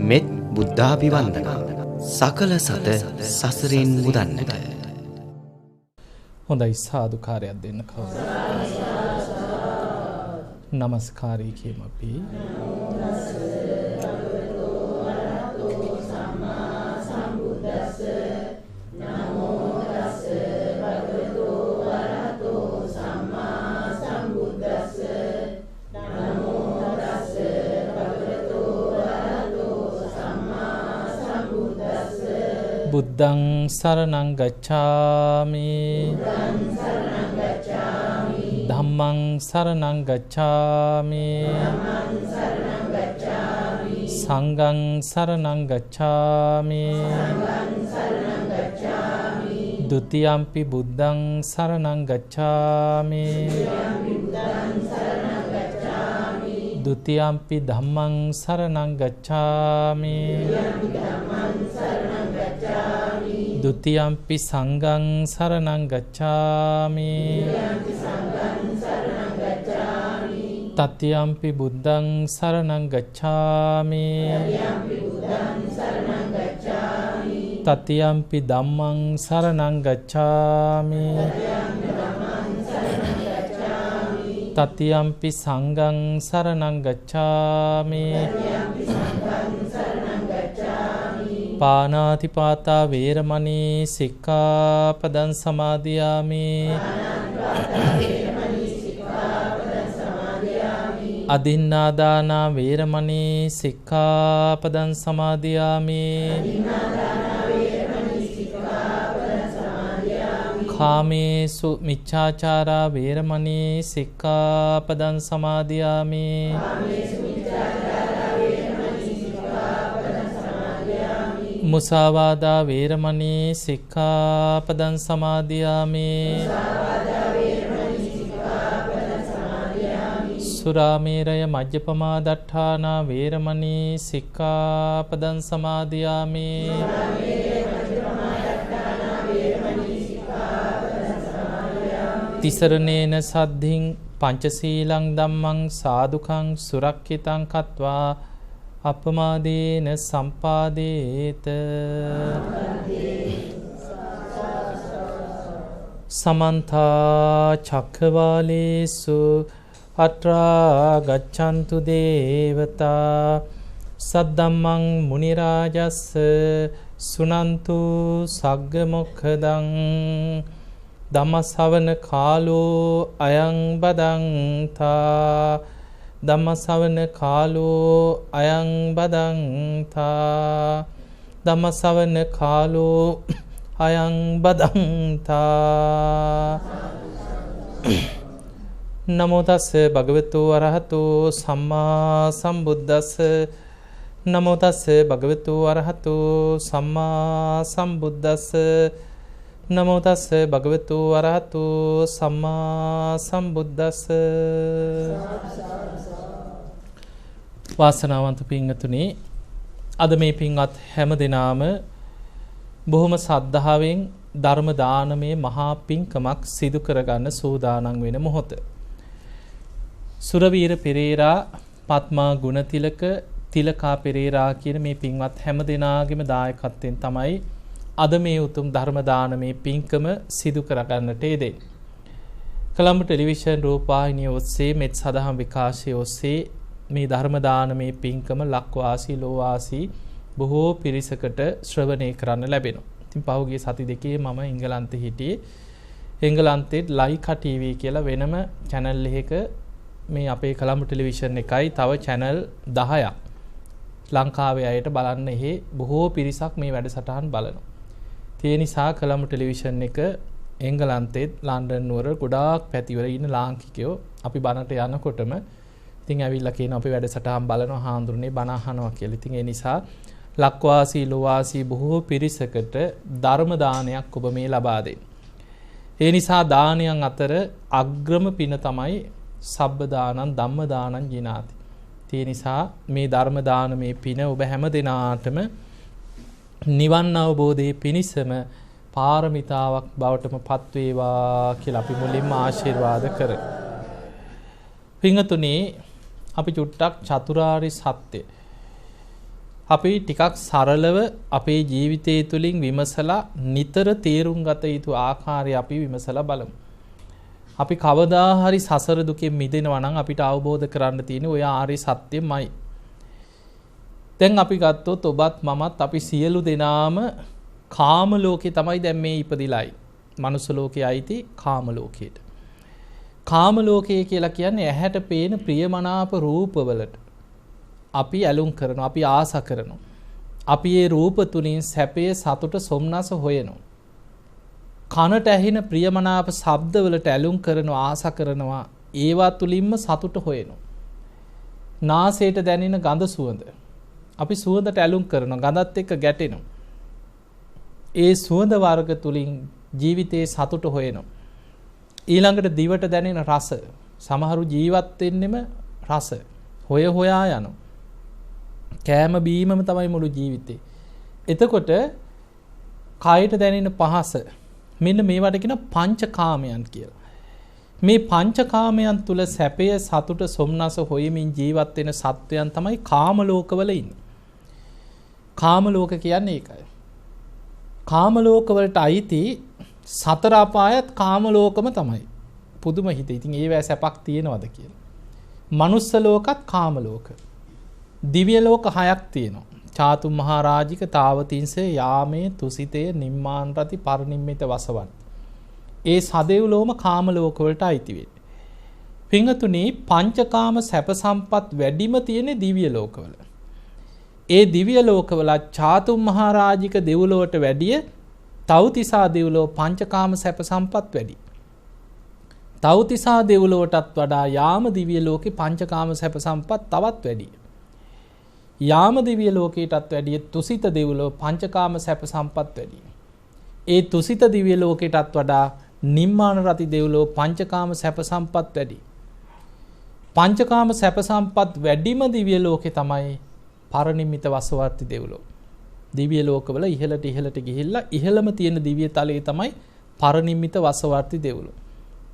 මෙත් බුද්ධාභිවන්දනා සකල සත සසරින් මුදන්නට. හොඳයි සාදුකාරයක් දෙන්න කවුරු. නමස්කාරය කියමු අපි. බුද්ධං සරණං ගච්ඡාමි ධම්මං සරණං ගච්ඡාමි සංඝං සරණං ගච්ඡාමි ဒုတိယံ පි බුද්ධං සරණං ගච්ඡාමි ဒုတိယံ පි ධම්මං සරණං ගච්ඡාමි ဒုတိယံ පි සංඝං සරණං ගච්ඡාමි တတိယံ පි බුද්ධං සරණං ගච්ඡාමි တတိယံ පි ධම්මං සරණං ගච්ඡාමි တတိယံ පි සංඝං සරණං ගච්ඡාමි පානාතිපාතා වේරමණී සික්ඛාපදං සමාදියාමි අදින්නාදානා වේරමණී සික්ඛාපදං සමාදියාමි කාමේසු මිච්ඡාචාරා වේරමණී සික්ඛාපදං සමාදියාමි මුසාවාදා වේරමණී සික්ඛාපදං සමාදියාමි සුරාමේරය මජ්ජපමා දට්ඨානා වේරමණී සික්ඛාපදං සමාදියාමි තිසරණේන සද්ධින් පංචශීලං ධම්මං සාදුකං සුරක්ඛිතං කତ୍වා අපමාදේන සම්පාදේත සමන්තා චක්ඛවාලේසු අත්‍රා ගච්ඡන්තු දේවතා සද්දම්මං මුනි රාජස්ස සුනන්තු සග්ග මොක්ඛදං ධම්මසවන කාලෝ අයං බදන්තා ධම්මසවන කාලෝ අයං බදන්තා ධම්මසවන කාලෝ අයං බදන්තා නමෝ තස්ස භගවතු අරහතෝ සම්මා සම්බුද්දස්ස නමෝ තස්ස භගවතු අරහතෝ සම්මා සම්බුද්දස්ස නමෝ තස්ස භගවතු අරහතෝ සම්මා සම්බුද්දස්ස. වාසනාවන්ත පින්වතුනි, අද මේ පින්වත් හැම දිනාම බොහොම සද්ධාවෙන් ධර්ම දානමේ මහා පින්කමක් සිදු කරගන්න සූදානම් වෙන මොහොත. සුරවීර පෙරේරා, පත්මා ගුණතිලක, තිලකා පෙරේරා කියන මේ පින්වත් හැම දිනාගේම දායකත්වයෙන් තමයි අද මේ උතුම් ධර්ම දානමේ පින්කම සිදු කරගන්නට යෙදෙන්නේ. කොළඹ ටෙලිවිෂන් රූපවාහිනිය ඔස්සේ මෙත් සදහම් විකාශය ඔස්සේ මේ ධර්ම දානමේ පින්කම ලක්වාසී ලෝවාසී බොහෝ පිරිසකට ශ්‍රවණය කරන්න ලැබෙනවා. ඉතින් පහුගිය සති දෙකේ මම එංගලන්තේ හිටියේ. එංගලන්තේ ලයිකා ටීවී කියලා වෙනම channel එකක මේ අපේ කොළඹ ටෙලිවිෂන් එකයි තව channel 10ක් ලංකාවේ අයට බලන්න එහි බොහෝ පිරිසක් මේ වැඩසටහන් බලනවා. ඒ නිසා කොළඹ ටෙලිවිෂන් එක එංගලන්තෙත් ලන්ඩන් නුවර ගොඩාක් පැතිවල ඉන්න ලාංකිකයෝ අපි බණට යනකොටම ඉතින් ඇවිල්ලා කියන අපි වැඩසටහන් බලනවා හාමුදුරනේ බණ අහනවා කියලා. ඉතින් ඒ නිසා ලක්වාසී ලෝවාසී බොහෝ පිරිසකට ධර්ම දානයක් ඔබ මේ ලබා දෙන්නේ. ඒ නිසා දානයන් අතර අග්‍රම පින තමයි සබ්බ දානං ධම්ම දානං ජිනාති. ඒ නිසා මේ ධර්ම දානමේ පින ඔබ හැම දිනාටම නිවන් අවබෝධයේ පිණිසම පාරමිතාවක් බවටම පත් වේවා කියලා අපි මුලින්ම ආශිර්වාද කරමු. පින්වතුනි, අපි චුට්ටක් චතුරාර්ය සත්‍ය අපි ටිකක් සරලව අපේ ජීවිතය තුළින් විමසලා නිතර තේරුම් ගත යුතු ආකාරය අපි විමසලා බලමු. අපි කවදා හරි සසර දුකෙන් මිදෙනවා නම් අපිට අවබෝධ කරන්න තියෙන ඔය ආර්ය සත්‍යමයි. දැන් අපි ගත්තොත් ඔබත් මමත් අපි සියලු දෙනාම කාම ලෝකේ තමයි දැන් මේ ඉපදිලායි. මනුස්ස ලෝකයේ අයිති කාම ලෝකයට. කාම ලෝකය කියලා කියන්නේ ඇහැට පේන ප්‍රියමනාප රූපවලට අපි ඇලුම් කරනවා, අපි ආස කරනවා. අපි ඒ රූප තුලින් සැපය, සතුට, සොම්නස හොයනවා. කනට ඇහෙන ප්‍රියමනාප ශබ්දවලට ඇලුම් කරනවා, ආස කරනවා. ඒවා තුලින්ම සතුට හොයනවා. නාසයට දැනෙන ගඳ සුවඳ අපි සුවඳට ඇලුම් කරනවා, ගඳත් එක්ක ගැටෙනවා. ඒ සුවඳ වර්ග තුලින් ජීවිතේ සතුට හොයනවා. ඊළඟට දිවට දැනෙන රස, සමහරු ජීවත් වෙන්නෙම රස හොය හොයා යනවා. කෑම බීමම තමයි මුළු ජීවිතේ. එතකොට කායට දැනෙන පහස, මෙන්න මේවට කියන පංචකාමයන් කියලා. මේ පංචකාමයන් තුල සැපය, සතුට, සොම්නස හොයමින් ජීවත් වෙන සත්වයන් තමයි කාම ලෝකවල ඉන්නේ. කාම ලෝක කියන්නේ ඒකයි. කාම ලෝකවලට අයිති සතර අපායත් කාම ලෝකම තමයි. පුදුම හිතේ. ඉතින් ඒවැ සැපක් තියෙනවද කියලා. මනුස්ස ලෝකත් කාම ලෝක. දිව්‍ය ලෝක 6ක් තියෙනවා. චාතු මහරජික, තාවතින්සේ, යාමේ, තුසිතේ, නිම්මාන රති, පරිනිම්මිත වසවන්. ඒ සදෙව්ලෝම කාම ලෝක වලට අයිති වෙන්නේ. පින්වතුනි, පංචකාම සැප සම්පත් වැඩිම තියෙන්නේ දිව්‍ය ලෝකවල. ඒ දිව්‍ය ලෝකවල චාතු මහරජික දෙව්ලොවට වැඩිය තව්තිසා දෙව්ලොව පංචකාම සැප සම්පත් වැඩි. තව්තිසා දෙව්ලොවටත් වඩා යාම දිව්‍ය ලෝකේ පංචකාම සැප සම්පත් තවත් වැඩි. යාම දිව්‍ය ලෝකයටත් වැඩිය තුසිත දෙව්ලොව පංචකාම සැප සම්පත් වැඩි. ඒ තුසිත දිව්‍ය ලෝකයටත් වඩා නිම්මාන රති දෙව්ලොව පංචකාම සැප සම්පත් වැඩි. පංචකාම සැප සම්පත් වැඩිම දිව්‍ය ලෝකේ තමයි පරිනිම්මිත වසවර්ති දෙව්ලොව. දිව්‍ය ලෝකවල ඉහළට ගිහිල්ලා ඉහළම තියෙන දිව්‍ය තලයේ තමයි පරිනිම්මිත වසවර්ති දෙව්ලොව.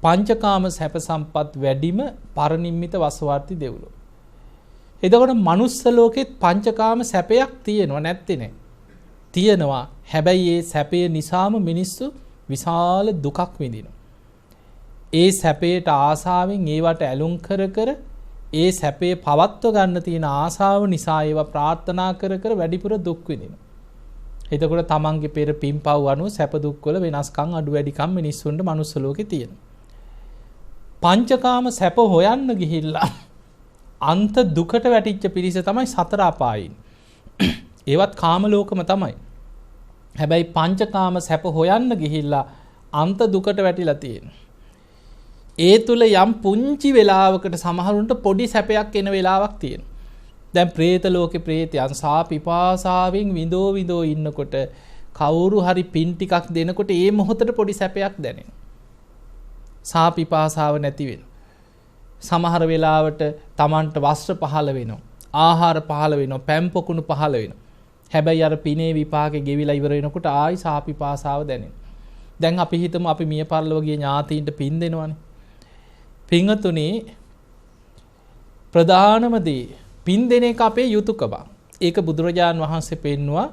පංචකාම සැප සම්පත් වැඩිම පරිනිම්මිත වසවර්ති දෙව්ලොව. එතකොට මනුස්ස ලෝකෙත් පංචකාම සැපයක් තියෙනවා, නැත්තේ නෑ. තියෙනවා. හැබැයි ඒ සැපය නිසාම මිනිස්සු විශාල දුකක් විඳිනවා. ඒ සැපයට ආසාවෙන් ඒවට ඇලුම් කර කර ඒ සැපේ පවත්ව ගන්න තියෙන ආසාව නිසා ඒවා ප්‍රාර්ථනා කර කර වැඩිපුර දුක් විඳිනවා. එතකොට තමන්ගේ පෙර පින්පව් අනුව සැප දුක් වල වෙනස්කම් අඩු වැඩිකම් මිනිස්සුන්ට මනුස්ස ලෝකේ තියෙනවා. පංචකාම සැප හොයන්න ගිහිල්ලා අන්ත දුකට වැටිච්ච පිරිස තමයි සතර අපායින්. ඒවත් කාම ලෝකම තමයි. හැබැයි පංචකාම සැප හොයන්න ගිහිල්ලා අන්ත දුකට වැටිලා තියෙනවා. ඒ තුල යම් පුංචි වෙලාවකට සමහරුන්ට පොඩි සැපයක් එන වෙලාවක් තියෙනවා. දැන් പ്രേත ලෝකේ പ്രേතයන් සාපිපාසාවෙන් විඳෝ ඉන්නකොට කවුරු හරි පින් ටිකක් දෙනකොට ඒ මොහොතට පොඩි සැපයක් දැනෙනවා. සාපිපාසාව නැති වෙනවා. සමහර වෙලාවට Tamanට වස්ත්‍ර පහළ වෙනවා, ආහාර පහළ වෙනවා, පැම් පොකුණු පහළ වෙනවා. හැබැයි අර පිනේ විපාකේ ගෙවිලා ඉවර වෙනකොට ආයි සාපිපාසාව දැනෙනවා. දැන් අපි හිතමු අපි මිය පරලොව ගිය ඥාතීන්ට පින් දෙනවනේ. පින්වතුනි, ප්‍රධානම දේ පින් දෙන එක අපේ යුතුයකම. ඒක බුදුරජාන් වහන්සේ පෙන්නවා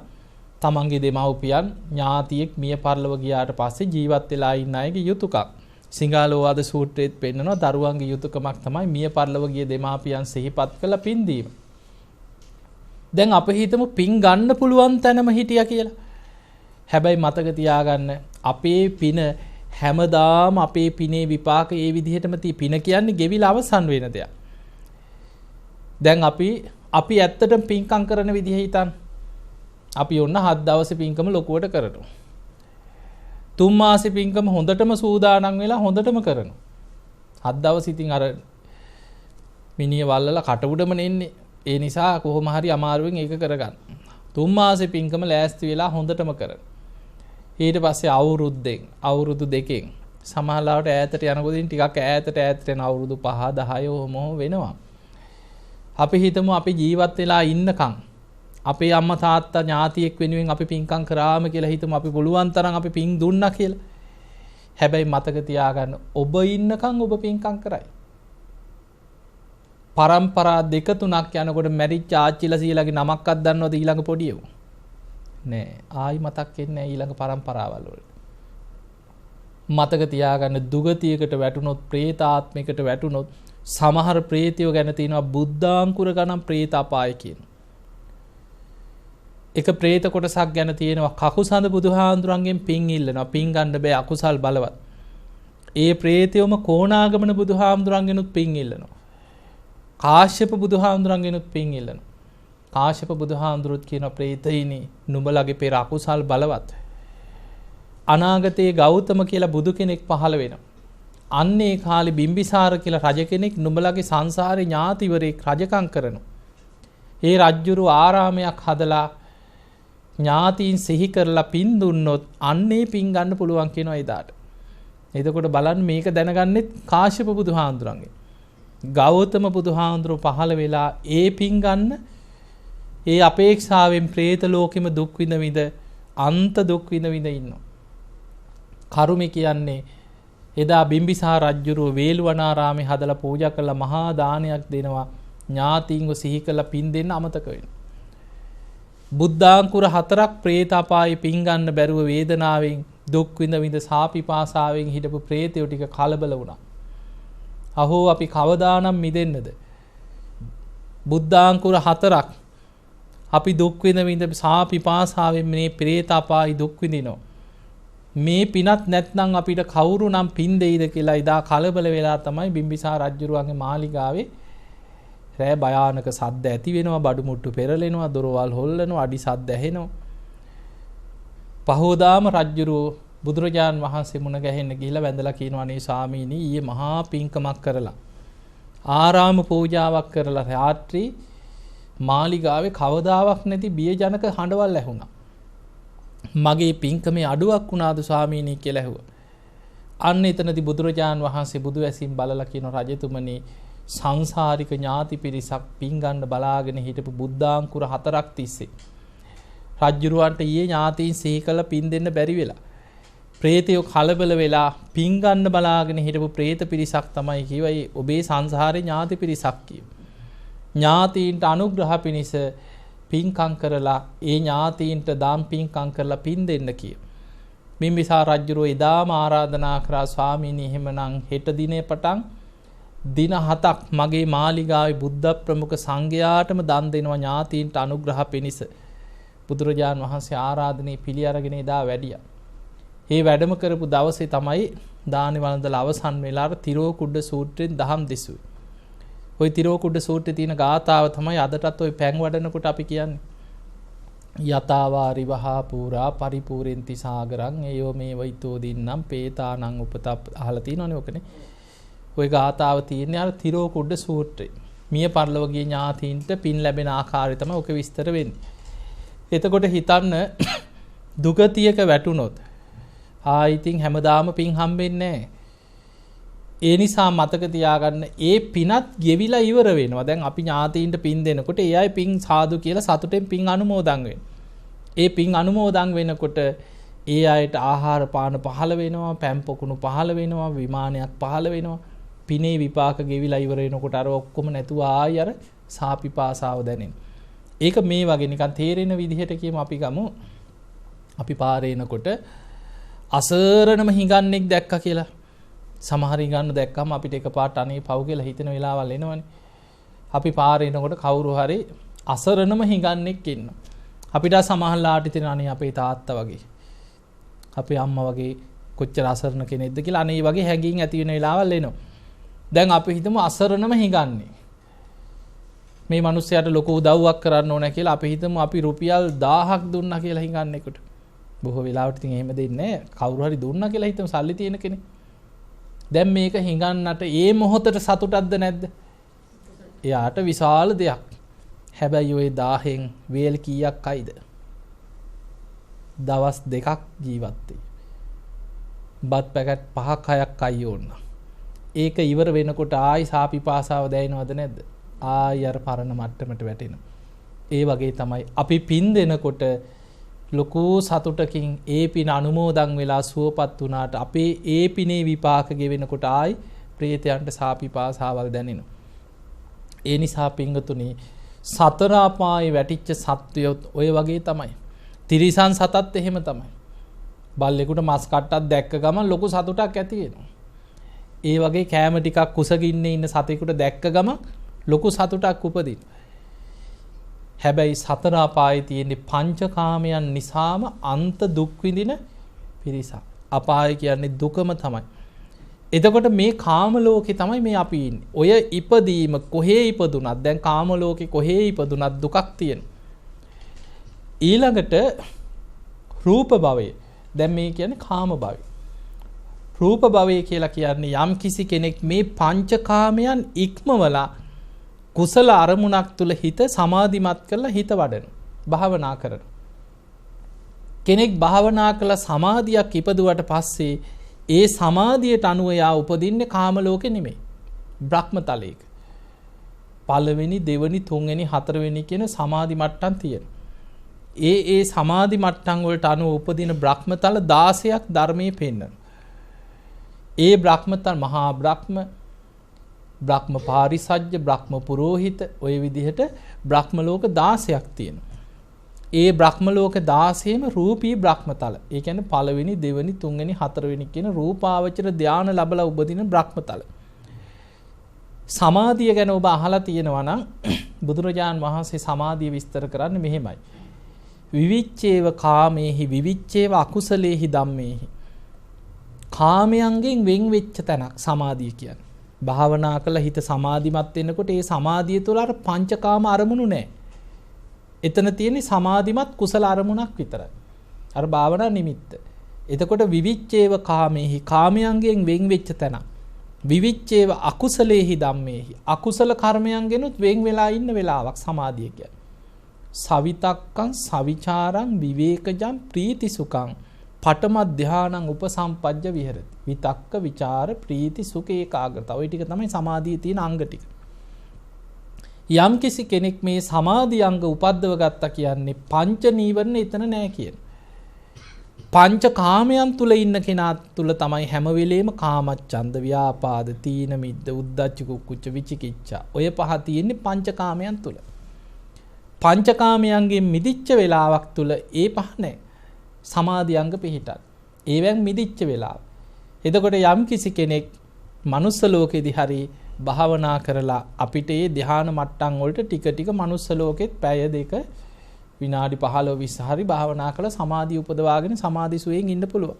තමන්ගේ දෙමව්පියන් ඥාතියෙක් මිය පරලොව ගියාට පස්සේ ජීවත් වෙලා ඉන්න අයගේ යුතුයකම්. සිංහලෝවාද සූත්‍රයේත් පෙන්නනවා දරුවන්ගේ යුතුයකමක් තමයි මිය පරලොව ගිය දෙමාපියන් සිහිපත් කළ පින් දීම. දැන් අපි හිතමු පින් ගන්න පුළුවන් තැනම හිටියා කියලා. හැබැයි මතක තියාගන්න අපේ පින හැමදාම අපේ පිනේ විපාක ඒ විදිහටම පින කියන්නේ ගෙවිලා අවසන් වෙන දෙයක්. දැන් අපි ඇත්තටම පින්කම් කරන විදිහ හිතන්න. අපි ඔන්න 7 දවසේ පින්කම ලොකුවට කරනවා. 3 මාසේ පින්කම හොඳටම සූදානම් වෙලා හොඳටම කරනවා. 7 දවස් ඉතින් අර මිනිහ වල්ලලා කට උඩම නෙන්නේ. ඒ නිසා කොහොම හරි අමාරුවෙන් ඒක කරගන්න. 3 මාසේ පින්කම ලෑස්ති වෙලා හොඳටම කරනවා. ඊට පස්සේ අවුරුදු දෙකෙන් සමහරවිට ඈතට යනකොට ටිකක් ඈතට යන අවුරුදු 5 10 ඔහොම වෙනවා. අපි හිතමු අපි ජීවත් වෙලා ඉන්නකම් අපේ අම්මා තාත්තා ඥාතියෙක් වෙනුවෙන් අපි පින්කම් කරාම කියලා හිතමු. අපි පුළුවන් තරම් අපි පින් දුන්නා කියලා. හැබැයි මතක තියාගන්න ඔබ ඉන්නකම් ඔබ පින්කම් කරයි. පරම්පරා දෙක තුනක් යනකොට මැරිච්ච ආච්චිලා සීලාගේ නමක්වත් දන්නවද ඊළඟ පොඩියෝ? නෑ. ආයි මතක් වෙන්නේ නෑ ඊළඟ පරම්පරාවල් වල. මතක තියාගන්න දුගතියකට වැටුනොත් ප්‍රේතාත්මයකට වැටුනොත් සමහර ප්‍රේතයෝ ගැන තියෙනවා බුද්ධාංකුර ගණන් ප්‍රේත අපාය කියන. එක ප්‍රේත කොටසක් ගැන තියෙනවා කකුසඳ බුදුහාඳුරන්ගෙන් පින් ඉල්ලනවා. පින් ගන්න බෑ අකුසල් බලවත්. ඒ ප්‍රේතයෝම කොණාගමන බුදුහාඳුරන්ගෙනුත් පින් ඉල්ලනවා. කාශ්‍යප බුදුහාඳුරන්ගෙනුත් පින් ඉල්ලනවා. කාශ්‍යප බුදුහාඳුරුත් කියන ප්‍රේතයිනි නුඹලගේ පෙර අකුසල් බලවත්. අනාගතයේ ගෞතම කියලා බුදු කෙනෙක් පහළ වෙනවා. අන්නේ කාලේ බිම්බිසාර කියලා රජ කෙනෙක් නුඹලගේ සංසාරේ ඥාතිවරයෙක් රජකම් කරනවා. ඒ රජ්ජුරු ආරාමයක් හදලා ඥාතීන් සිහි කරලා පින් දුන්නොත් අන්නේ පින් ගන්න පුළුවන් කියනවා එදාට. එතකොට බලන්න මේක දැනගන්නෙත් කාශ්‍යප බුදුහාඳුරන්ගෙන්. ගෞතම බුදුහාඳුරු පහළ වෙලා ඒ පින් ගන්න ඒ අපේක්ෂාවෙන් ප්‍රේත ලෝකෙම දුක් විඳ විඳ අන්ත දුක් විඳ විඳ ඉන්නවා. කරුමේ කියන්නේ එදා බිම්බිසාර රජුරුව වේළුවනාරාමේ හදලා පූජා කළා මහා දානයක් දෙනවා ඥාතීන්ව සිහි කරලා පින් දෙන්න අමතක වෙනවා. බුද්ධාංකුර 4ක් പ്രേත අපායේ පින් ගන්න බැරුව වේදනාවෙන් දුක් විඳ විඳ සාපිපාසාවෙන් හිටපු പ്രേතයෝ ටික කලබල වුණා. අහෝ අපි කවදානම් මිදෙන්නද? බුද්ධාංකුර 4ක් අපි දුක් විඳ විඳ සාපිපාසාවෙන් මේ പ്രേත අපායේ දුක් විඳිනවා. මේ පිනත් නැත්නම් අපිට කවුරු නම් පින් දෙයිද කියලා ඉදා කලබල වෙලා තමයි බිම්බිසාර රජුරුවන්ගේ මාලිගාවේ රෑ භයානක සද්ද ඇති වෙනවා, බඩු මුට්ටු පෙරලෙනවා, දොරවල් හොල්ලනවා, අඩි සද්ද ඇහෙනවා. පහෝදාම රජුරුව බුදුරජාන් වහන්සේ මුණ ගැහෙන්න ගිහිල්ලා වැඳලා කියනවා අනේ ස්වාමීනි ඊයේ මහා පින්කමක් කරලා ආරාම පූජාවක් කරලා රාත්‍රී මාලිගාවේ කවදාවත් නැති බියජනක හඬවල් ඇහුණා. මගේ පින්කමේ අඩුවක් වුණාද ස්වාමීනි කියලා ඇහුවා. අන්න එතනදී බුදුරජාන් වහන්සේ බුදු ඇසින් බලලා කියන රජතුමනි සංසාරික ඥාති පිරිසක් පින් ගන්න බලාගෙන හිටපු බුද්ධාංකුර 4ක් තිස්සේ රජුරවන්ට ඊයේ ඥාතීන් සිහි කළ පින් දෙන්න බැරි වෙලා ප්‍රේතයෝ කලබල වෙලා පින් ගන්න බලාගෙන හිටපු ප්‍රේත පිරිසක් තමයි කියවයි ඔබේ සංසාරේ ඥාති පිරිසක් කියව. ඥාතීන්ට අනුග්‍රහ පිණිස පින්කම් කරලා ඒ ඥාතීන්ට දාම් පින්කම් කරලා පින් දෙන්න කිය. බිම්බිසාර රජුරෝ එදාම ආරාධනා කරා ස්වාමීනි එහෙමනම් හෙට දිනේ පටන් දින 7ක් මගේ මාලිගාවේ බුද්ධ ප්‍රමුඛ සංඝයාටම දන් දෙනවා ඥාතීන්ට අනුග්‍රහ පිණිස. බුදුරජාන් වහන්සේ ආරාධනේ පිළි අරගෙන එදා වැඩියා. ඒ වැඩම කරපු දවසේ තමයි දානි වළඳලා අවසන් වෙලා තිරෝකුඩ සූත්‍රයෙන් දහම් දෙසුවේ. ওই තිරෝකුඩ සූත්‍රයේ තියෙන ගාථාව තමයි අදටත් ওই පැන් වඩනකොට අපි කියන්නේ. යතාවාරි වහා පුරා පරිපූර්ෙන්ති සාගරං එයෝ මේ වයිතෝ දින්නම් පේතානං උපත අහලා තියෙනවනේ ඔකනේ. ওই ගාථාව තියෙන්නේ අර තිරෝකුඩ සූත්‍රයේ. මිය පරලෝකීය ඥාතීන්ට පින් ලැබෙන ආකාරය තමයි ඔක විස්තර වෙන්නේ. එතකොට හිතන්න දුගතියක වැටුනොත් ඉතින් හැමදාම පින් හම්බෙන්නේ නැහැ. ඒ නිසා මතක තියාගන්න ඒ පිනත් ගෙවිලා ඉවර වෙනවා. දැන් අපි ඥාතීන්ට පින් දෙනකොට ඒ අය පින් සාදු කියලා සතුටෙන් පින් අනුමෝදන් වෙනවා. ඒ පින් අනුමෝදන් වෙනකොට ඒ අයට ආහාර පාන පහළ වෙනවා, පැන් පොකුණු පහළ වෙනවා, විමානයක් පහළ වෙනවා. පිනේ විපාක ගෙවිලා ඉවර වෙනකොට අර ඔක්කොම නැතුව ආයි අර සාපිපාසාව දැනෙනවා. ඒක මේ වගේ නිකන් තේරෙන විදිහට කියමු අපි ගමු. අපි පාරේ යනකොට අසරණම හිඟන්නෙක් දැක්කා කියලා. සමහර හිඟන්න දැක්කම අපිට එකපාරට අනේ පව් කියලා හිතෙන වෙලාවල් එනවනේ. අපි පාරේ යනකොට කවුරු හරි අසරණම හිඟන්නෙක් ඉන්නවා. අපිට සමහරලාට හිතෙන අනේ අපේ තාත්තා වගේ, අපේ අම්මා වගේ කොච්චර අසරණ කෙනෙක්ද කියලා අනේ වගේ හැඟීම් ඇති වෙන වෙලාවල් එනවා. දැන් අපි හිතමු අසරණම හිඟන්නේ. මේ මිනිස්සයාට ලොකු උදව්වක් කරන්න ඕන කියලා අපි හිතමු අපි රුපියල් 1000ක් දුන්නා කියලා හිඟන්නේකට. බොහෝ වෙලාවට ඉතින් එහෙම දෙන්නේ නැහැ. කවුරු හරි දුන්නා කියලා හිතමු සල්ලි තියෙන කෙනෙක්. දැන් මේක හිඟන්නට ඒ මොහොතට සතුටක්ද නැද්ද? එයාට විශාල දෙයක්. හැබැයි ওই 1000න් වේල් කීයක් අයිද? දවස් 2ක් ජීවත් වෙයි. බත් පැකට් 5ක් 6ක් අයි ඕන. ඒක ඉවර වෙනකොට ආයි සාපිපාසාව දැනෙනවද නැද්ද? ආයි අර පරණ මට්ටමට වැටෙනවා. ඒ වගේ තමයි අපි පින් දෙනකොට ලොකු සතුටකින් ඒ පින අනුමෝදන් වෙලා සුවපත් වුණාට අපේ ඒ පිනේ විපාක ගෙවෙනකොට ආයි ප්‍රේතයන්ට සාපිපාසාවල් දැනෙනවා. ඒ නිසා පිංගතුනි සතර අපායේ වැටිච්ච සත්වයොත් ඔය වගේ තමයි. තිරිසන් සතත් එහෙම තමයි. බල්ලෙකුට මස් කට්ටක් දැක්ක ගමන් ලොකු සතුටක් ඇති වෙනවා. ඒ වගේ කෑම ටිකක් කුසගින්නේ ඉන්න සතෙකුට දැක්ක ගමන් ලොකු සතුටක් උපදිනවා. හැබැයි සතර අපායේ තියෙන පංචකාමයන් නිසාම අන්ත දුක් විඳින පිරිසක්. අපාය කියන්නේ දුකම තමයි. එතකොට මේ කාම ලෝකේ තමයි මේ අපි ඉන්නේ. ඔය ඉපදීම කොහේ ඉපදුනත් දැන් කාම ලෝකේ කොහේ ඉපදුනත් දුකක් තියෙනවා. ඊළඟට රූප භවය. දැන් මේ කියන්නේ කාම භවය. රූප භවය කියලා කියන්නේ යම් කිසි කෙනෙක් මේ පංචකාමයන් ඉක්මවලා කුසල අරමුණක් තුල හිත සමාධිමත් කරලා හිත වඩන භාවනා කරන කෙනෙක් භාවනා කළ සමාධියක් ඉපදුවට පස්සේ ඒ සමාධියට අනුව යා උපදින්නේ කාම ලෝකෙ නෙමෙයි බ්‍රහ්ම තලයක. පළවෙනි දෙවෙනි තුන්වෙනි හතරවෙනි කියන සමාධි මට්ටම් තියෙනවා. ඒ සමාධි මට්ටම් වලට අනුව උපදින බ්‍රහ්මතල 16ක් ධර්මයේ පෙන්වනවා. ඒ බ්‍රහ්මතල මහා බ්‍රහ්ම, බ්‍රහ්ම පාරිසජ්ජ, බ්‍රහ්ම පුරෝහිත ඔය විදිහට බ්‍රහ්ම ලෝක 16ක් තියෙනවා. ඒ බ්‍රහ්ම ලෝක 16ම රූපී බ්‍රහ්මතල. ඒ කියන්නේ පළවෙනි දෙවෙනි තුන්වෙනි හතරවෙනි කියන රූපාවචර ධානය ලැබලා උපදින බ්‍රහ්මතල. සමාධිය ගැන ඔබ අහලා තියෙනවා නම් බුදුරජාන් වහන්සේ සමාධිය විස්තර කරන්නේ මෙහෙමයි. විවිච්ඡේව කාමේහි විවිච්ඡේව අකුසලේහි ධම්මේහි. කාමයන්ගෙන් වෙන් වෙච්ච තැනක් සමාධිය කියන්නේ. භාවනා කළ හිත සමාධිමත් වෙනකොට ඒ සමාධිය තුළ අර පංචකාම අරමුණු නැහැ. එතන තියෙන්නේ සමාධිමත් කුසල අරමුණක් විතරයි. අර භාවනා නිමිත්ත. එතකොට විවිච්ඡේව කාමේහි කාමයන්ගෙන් වෙන් වෙච්ච තැනක්. විවිච්ඡේව අකුසලේහි ධම්මේහි අකුසල කර්මයන්ගෙනුත් වෙන් වෙලා ඉන්න වෙලාවක් සමාධිය කියන්නේ. සවිතක්කං සවිචාරං විවේකජං ප්‍රීති සුඛං පඨම ධානං උපසම්පජ්ජ විහෙරති. විතක්ක විචාර ප්‍රීති සුඛ ඒකාග්‍රතාව. ওই ටික තමයි සමාධියේ තියෙන අංග ටික. යම් කිසි කෙනෙක් මේ සමාධි අංග උපද්දව ගත්තා කියන්නේ පංච නීවරණ එතන නැහැ කියන. පංච කාමයන් තුල ඉන්න කෙනා තුල තමයි හැම වෙලේම කාමච්ඡන්ද, ව්‍යාපාද, තීන මිද්ද, උද්ධච්ච කුක්කුච්ච විචිකිච්ඡා. ඔය පහ තියෙන්නේ පංච කාමයන් තුල. පංචකාමයන්ගෙන් මිදිච්ච වෙලාවක් තුල ඒ පහ නැහැ. සමාධි අංග පිහිටත්. ඒවෙන් මිදිච්ච වෙලාව. එතකොට යම් කිසි කෙනෙක් මනුස්ස ලෝකෙදී හරි භාවනා කරලා අපිට ඒ ධ්‍යාන මට්ටම් වලට ටික ටික මනුස්ස ලෝකෙත් පැය දෙක විනාඩි 15 20 හරි භාවනා කරලා සමාධිය උපදවාගෙන සමාධි සුවයෙන් ඉන්න පුළුවන්.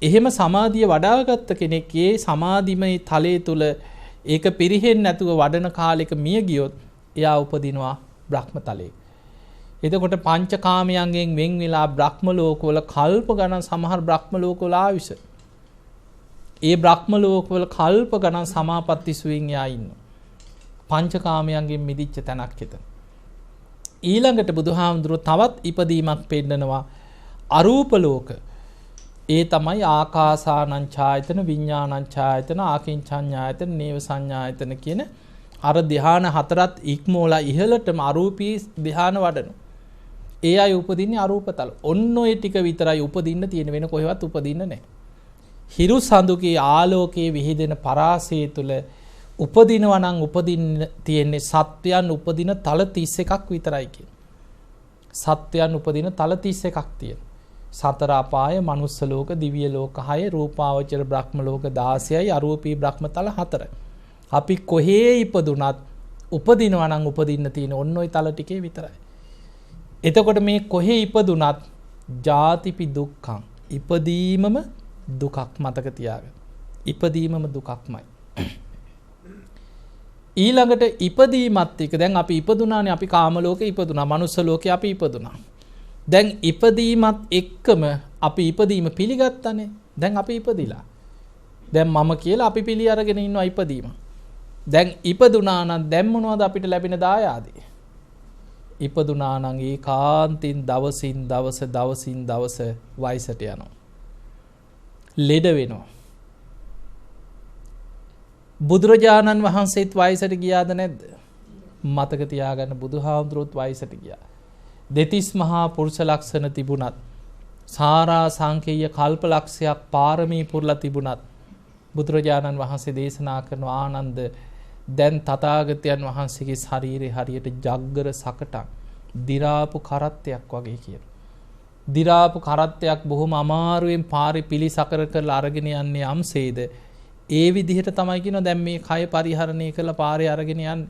එහෙම සමාධිය වඩාගත්ත කෙනෙක් ඒ සමාධිමය තලයේ තුල ඒක පිරෙහෙන්නේ නැතුව වඩන කාලෙක මිය ගියොත් එයා උපදිනවා බ්‍රහ්ම තලයේ. එතකොට පංචකාමයන්ගෙන් වෙන් වෙලා බ්‍රහ්ම ලෝකවල කල්ප ගණන් සමහර බ්‍රහ්ම ලෝකවල ආවිස. ඒ බ්‍රහ්ම ලෝකවල කල්ප ගණන් සමාපatti සුවයෙන් යා ඉන්නවා. පංචකාමයන්ගෙන් මිදිච්ච තැනක් එතන. ඊළඟට බුදුහාමුදුරුවෝ තවත් ඉපදීමක් පෙන්නනවා අරූප ලෝක. ඒ තමයි ආකාසානං ඡායතන, විඥානං ඡායතන, ආකින්චඤ්ඤායතන, නේව සංඥායතන කියන අර ධ්‍යාන හතරත් ඉක්මෝලා ඉහළටම අරූපී ධ්‍යාන වඩනවා. ඒ අය උපදින්නේ අරූපතල. ඔන්න ඔය ටික විතරයි උපදින්න තියෙන, වෙන කොහෙවත් උපදින්න නැහැ. හිරු සඳුකේ ආලෝකයේ විහිදෙන පරාසය තුල උපදිනවා නම් උපදින්න තියෙන්නේ සත්‍යයන් උපදින තල 31ක් විතරයි කියන. සත්‍යයන් උපදින තල 31ක් තියෙන. සතර අපාය, මනුස්ස ලෝක, දිව්‍ය ලෝක 6, රූපාවචර බ්‍රහ්ම ලෝක 16යි, අරූපී බ්‍රහ්මතල 4යි. අපි කොහේ ඉපදුනත් උපදිනවා නම් උපදින්න තියෙන ඔන්න ඔය තල ටිකේ විතරයි. එතකොට මේ කොහේ ඉපදුනත් ජාතිපි දුක්ඛං, ඉපදීමම දුකක් මතක තියාගන්න. ඉපදීමම දුකක්මයි. ඊළඟට ඉපදීමත් එක දැන් අපි ඉපදුනානේ, අපි කාම ලෝකේ ඉපදුනා, මනුස්ස ලෝකේ අපි ඉපදුනා. දැන් ඉපදීමත් එක්කම අපි ඉපදීම පිළිගත්තානේ. දැන් අපි ඉපදිලා. දැන් මම කියලා අපි පිළි අරගෙන ඉන්නවා ඉපදීම. දැන් ඉපදුනා නම් දැන් මොනවද අපිට ලැබෙන දායාදේ? ඉපදුනා නම් ඒකාන්තයෙන් දවසින් දවස වයසට යනවා. ලෙඩ වෙනවා. බුදුරජාණන් වහන්සේත් වයසට ගියාද නැද්ද? මතක තියාගන්න, බුදුහාමුදුරුවෝත් වයසට ගියා. දෙතිස් මහා පුරුෂ ලක්ෂණ තිබුණත්, සාරා සංකේය කල්ප ලක්ෂයක් පාරමී පුරලා තිබුණත් බුදුරජාණන් වහන්සේ දේශනා කරන ආනන්ද දැන් තථාගතයන් වහන්සේගේ ශරීරේ හරියට ජග්ගර සකටක් දිරාපු කරත්තයක් වගේ කියන. දිරාපු කරත්තයක් බොහොම අමාරුවෙන් පාරේ පිළිසකර කරලා අරගෙන යන්නේ යම්සේද ඒ විදිහට තමයි කියනවා දැන් මේ කය පරිහරණය කරලා පාරේ අරගෙන යන්නේ.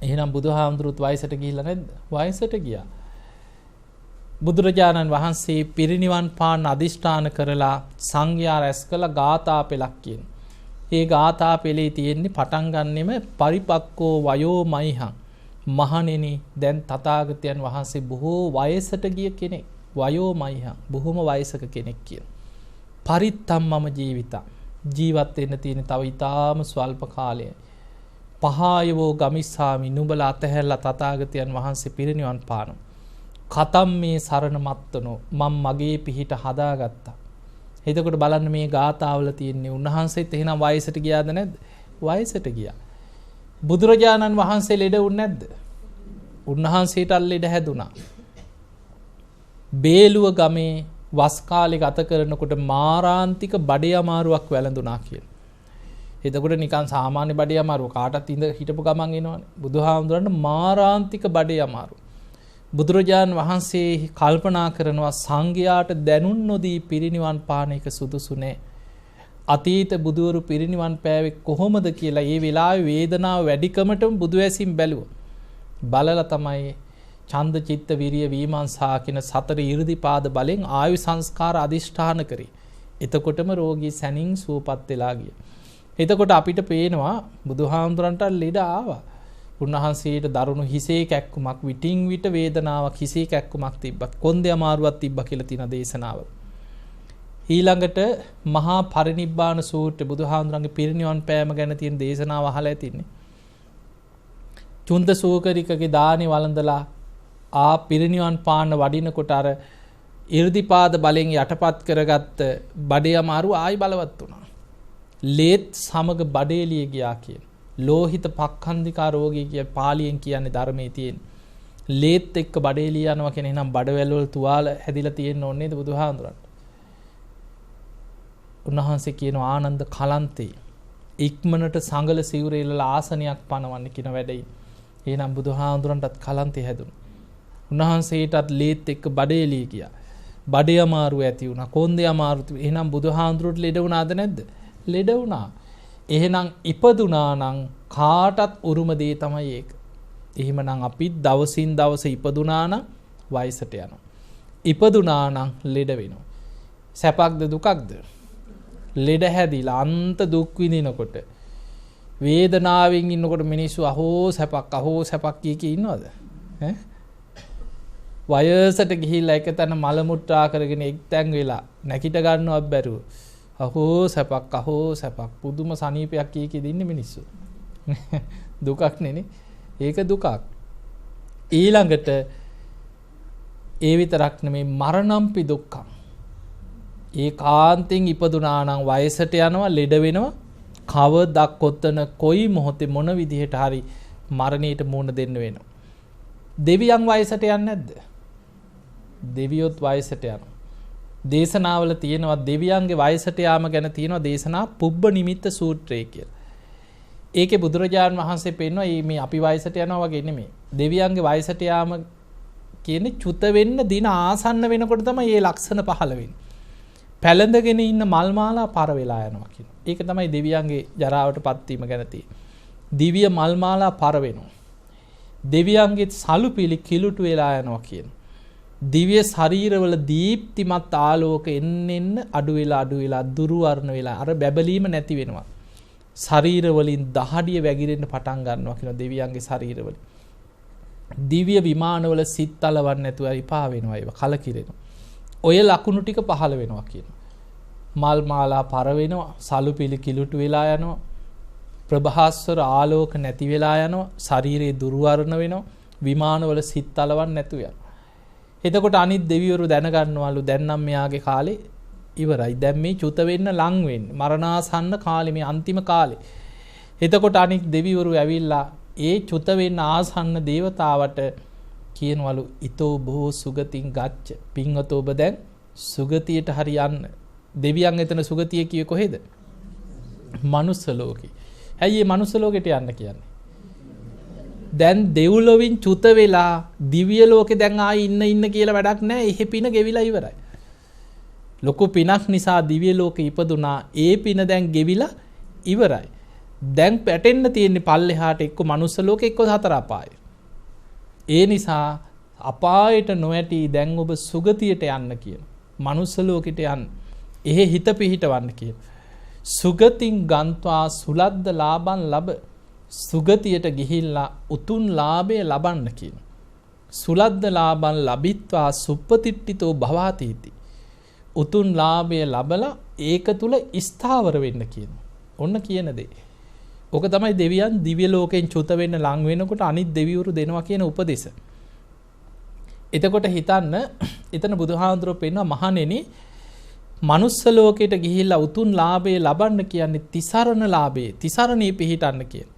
එහෙනම් බුදුහාමුදුරුවෝ වයසට ගිහිල්ලා නැද්ද? වයසට ගියා. බුදුරජාණන් වහන්සේ පිරිනිවන් පාන අදිෂ්ඨාන කරලා සංඝයා රැස් කළ ගාථා පෙළක් කියන. ඒ ගාථා පෙළේ තියෙන්නේ පටන් ගන්නෙම පරිපක්කෝ වයෝ මයිහං. මහණෙනි දැන් තථාගතයන් වහන්සේ බොහෝ වයසට ගිය කෙනෙක්. වයෝ මයිහං බොහොම වයසක කෙනෙක් කියන. පරිත්තම් මම ජීවිතා. ජීවත් වෙන්න තියෙන තව ඊටාම ස්වල්ප කාලයයි. පහයවෝ ගමිස්සාමි නුඹලා අතහැරලා තථාගතයන් වහන්සේ පිරිනිවන් පානවා. කතම් මේ සරණ මත්තනෝ මම මගේ පිහිට හදාගත්තා. එතකොට බලන්න මේ ගාථාවල තියෙන්නේ උන්වහන්සේත් එහෙනම් වයසට ගියාද නැද්ද? වයසට ගියා. බුදුරජාණන් වහන්සේ ලෙඩ වුනේ නැද්ද? උන්වහන්සේට ලෙඩ හැදුනා. බේලුව ගමේ වස් කාලේ ගත කරනකොට මාරාන්තික බඩේ අමාරුවක් වැළඳුනා කියන. එතකොට නිකන් සාමාන්‍ය බඩේ අමාරුව කාටත් ඉඳ හිටපු ගමන් එනවනේ. බුදුහාමුදුරන්ට මාරාන්තික බඩේ අමාරුව. බුදුරජාණන් වහන්සේ කල්පනා කරනවා සංඝයාට දැනුම් නොදී පිරිනිවන් පාන එක සුදුසු නෑ. අතීත බුදුවරු පිරිනිවන් පෑවේ කොහොමද කියලා ඒ වෙලාවේ වේදනාව වැඩිකමටම බුදු ඇසින් බැලුවා. බලලා තමයි ඡන්ද චිත්ත විරිය විමර්ශා කියන සතර 이르දිපාද බලෙන් ආයු සංස්කාර අදිෂ්ඨාන කරේ. එතකොටම රෝගී සැනින් සුවපත් වෙලා ගියා. එතකොට අපිට පේනවා බුදුහාමුදුරන්ට ලෙඩ ආවා. උන්වහන්සේට දරුණු හිසේ කැක්කුමක් විටින් විට වේදනාවක් හිසේ කැක්කුමක් තිබ්බා. කොන්දේ අමාරුවක් තිබ්බා කියලා තියෙන දේශනාව. ඊළඟට මහා පරිනිබ්බාන සූත්‍රය බුදුහාමුදුරන්ගේ පිරිනිවන් පෑම ගැන තියෙන දේශනාව අහලා ඇතිනේ. චුන්ද සූකරිකගේ දානි වළඳලා ආ පිරිනිවන් පාන්න වඩිනකොට අර 이르දිපාද බලෙන් යටපත් කරගත්ත බඩේ අමාරුව ආයි බලවත් වුණා. ලේත් සමග බඩේලිය ගියා කියන. ලෝහිත පක්ඛන්දිකා රෝගී කිය පාලියෙන් කියන්නේ ධර්මයේ තියෙන. ලේත් එක්ක බඩේලිය යනවා කියන එහෙනම් බඩවැල් වල තුවාල හැදිලා තියෙන්න ඕනේ නේද බුදුහාමුදුරන්ට? උන්වහන්සේ කියන ආනන්ද කලන්තේ ඉක්මනට සංගල සිවුරේලලා ආසනයක් පනවන්න කියන වැඩේ. එහෙනම් බුදුහාමුදුරන්ටත් කලන්තේ හැදුණා. උන්වහන්සේටත් ලේත් එක්ක බඩේලිය ගියා. බඩේ අමාරුව ඇති වුණා. කොන්දේ අමාරුව. එහෙනම් බුදුහාමුදුරට ලෙඩ වුණාද නැද්ද? ලෙඩ වුණා. එහෙනම් ඉපදුනා නම් කාටත් උරුම දේ තමයි ඒක. එහෙමනම් අපි දවසින් දවස ඉපදුනා නම් වයසට යනවා. ඉපදුනා නම් ලෙඩ වෙනවා. සැපක්ද දුකක්ද? ලෙඩ හැදිලා අන්ත දුක් විඳිනකොට වේදනාවෙන් ඉන්නකොට මිනිස්සු අහෝ සැපක් කී ඉන්නවද? ඈ වයසට ගිහිල්ලා එක තැන මල මුත්‍රා කරගෙන එක්තැන් වෙලා නැගිට ගන්නවත් බැරුව අහෝ සැපක් පුදුම සනීපයක් කී දින්නේ මිනිස්සු. දුකක් නෙනේ. ඒක දුකක්. ඊළඟට ඒ විතරක් නෙමේ මරණම්පි දුක්ඛං. ඒකාන්තයෙන් ඉපදුනා නම් වයසට යනවා ලෙඩ වෙනවා කවදා කොතන කොයි මොහොතේ මොන විදිහට හරි මරණයට මුහුණ දෙන්න වෙනවා. දෙවියන් වයසට යන්නේ නැද්ද? දෙවියොත් වයසට යනවා. දේශනාවල තියෙනවා දෙවියන්ගේ වයසට යාම ගැන තියෙනවා දේශනා පුබ්බ නිමිත්ත සූත්‍රය කියලා. ඒකේ බුදුරජාණන් වහන්සේ පෙන්වනවා මේ අපි වයසට යනවා වගේ නෙමෙයි. දෙවියන්ගේ වයසට යාම කියන්නේ චුත වෙන්න දින ආසන්න වෙනකොට තමයි මේ ලක්ෂණ පහළ වෙන්නේ. පැලඳගෙන ඉන්න මල් මාලා පර වෙලා යනවා කියන. ඒක තමයි දෙවියන්ගේ ජරාවටපත් වීම ගැන තියෙන්නේ. දිව්‍ය මල් මාලා පර වෙනවා. දෙවියන්ගේ සලු පිලි කිලුට වෙලා යනවා කියන. දිව්‍ය ශරීරවල දීප්තිමත් ආලෝක එන්න අඩු වෙලා දුර්වර්ණ වෙලා අර බැබලීම නැති වෙනවා. ශරීර වලින් දහඩිය වැగిරෙන්න පටන් ගන්නවා කියන දෙවියන්ගේ ශරීරවල. දිව්‍ය විමානවල සිත් තලවන්නේ නැතුව ඉපා වෙනවා ඒවා කලකිරෙනවා. ඔය ලකුණු ටික පහළ වෙනවා කියන. මල් මාලා පර වෙනවා, සලු පිලි කිලුට වෙලා යනවා. ප්‍රභාස්වර ආලෝක නැති වෙලා යනවා, ශරීරේ දුර්වර්ණ වෙනවා, විමානවල සිත් තලවන්නේ නැතුව යනවා. එතකොට අනිත් දෙවිවරු දැනගන්නවලු දැන් නම් මෙයාගේ කාලේ ඉවරයි. දැන් මේ චුත වෙන්න ලං වෙන්නේ. මරණාසන්න කාලේ මේ අන්තිම කාලේ. එතකොට අනිත් දෙවිවරු ඇවිල්ලා ඒ චුත වෙන්න ආසන්න දේවතාවට කියනවලු ඊතෝ බොහෝ සුගතින් ගච්ඡ. පින්වතෝ ඔබ දැන් සුගතියට හරි යන්න. දෙවියන් එතන සුගතිය කියේ කොහෙද? මනුස්ස ලෝකේ. ඇයි මේ මනුස්ස ලෝකෙට යන්න කියන්නේ? දැන් දෙව්ලොවින් චුත වෙලා දිව්‍ය ලෝකේ දැන් ආයි ඉන්න කියලා වැඩක් නැහැ. එහෙ පින ගෙවිලා ඉවරයි. ලොකු පිනක් නිසා දිව්‍ය ලෝකේ ඉපදුනා. ඒ පින දැන් ගෙවිලා ඉවරයි. දැන් පැටෙන්න තියෙන්නේ පල්ලෙහාට එක්ක මනුස්ස ලෝකෙ එක්ක හතර අපායේ. ඒ නිසා අපායට නොඇටි දැන් ඔබ සුගතියට යන්න කියන. මනුස්ස ලෝකෙට යන්න. එහෙ හිත පිහිටවන්න කියන. සුගතින් ගන්්වා සුලද්ද ලාභං ලබ. සුගතියට ගිහිල්ලා උතුම් ලාභය ලබන්න කියන. සුලද්ද ලාභං ලබිත්වා සුප්පතිට්ඨිතෝ භවාතීති. උතුම් ලාභය ලබලා ඒක තුල ස්ථාවර වෙන්න කියන. ඔන්න කියන දේ. ඕක තමයි දෙවියන් දිව්‍ය ලෝකෙන් චුත වෙන්න ලං වෙනකොට අනිත් දෙවිවරු දෙනවා කියන උපදේශ. එතකොට හිතන්න එතන බුදුහාඳුරෝ පෙන්වනවා මහණෙනි මනුස්ස ලෝකයට ගිහිල්ලා උතුම් ලාභය ලබන්න කියන්නේ තිසරණ ලාභය, තිසරණේ පිහිටන්න කියන.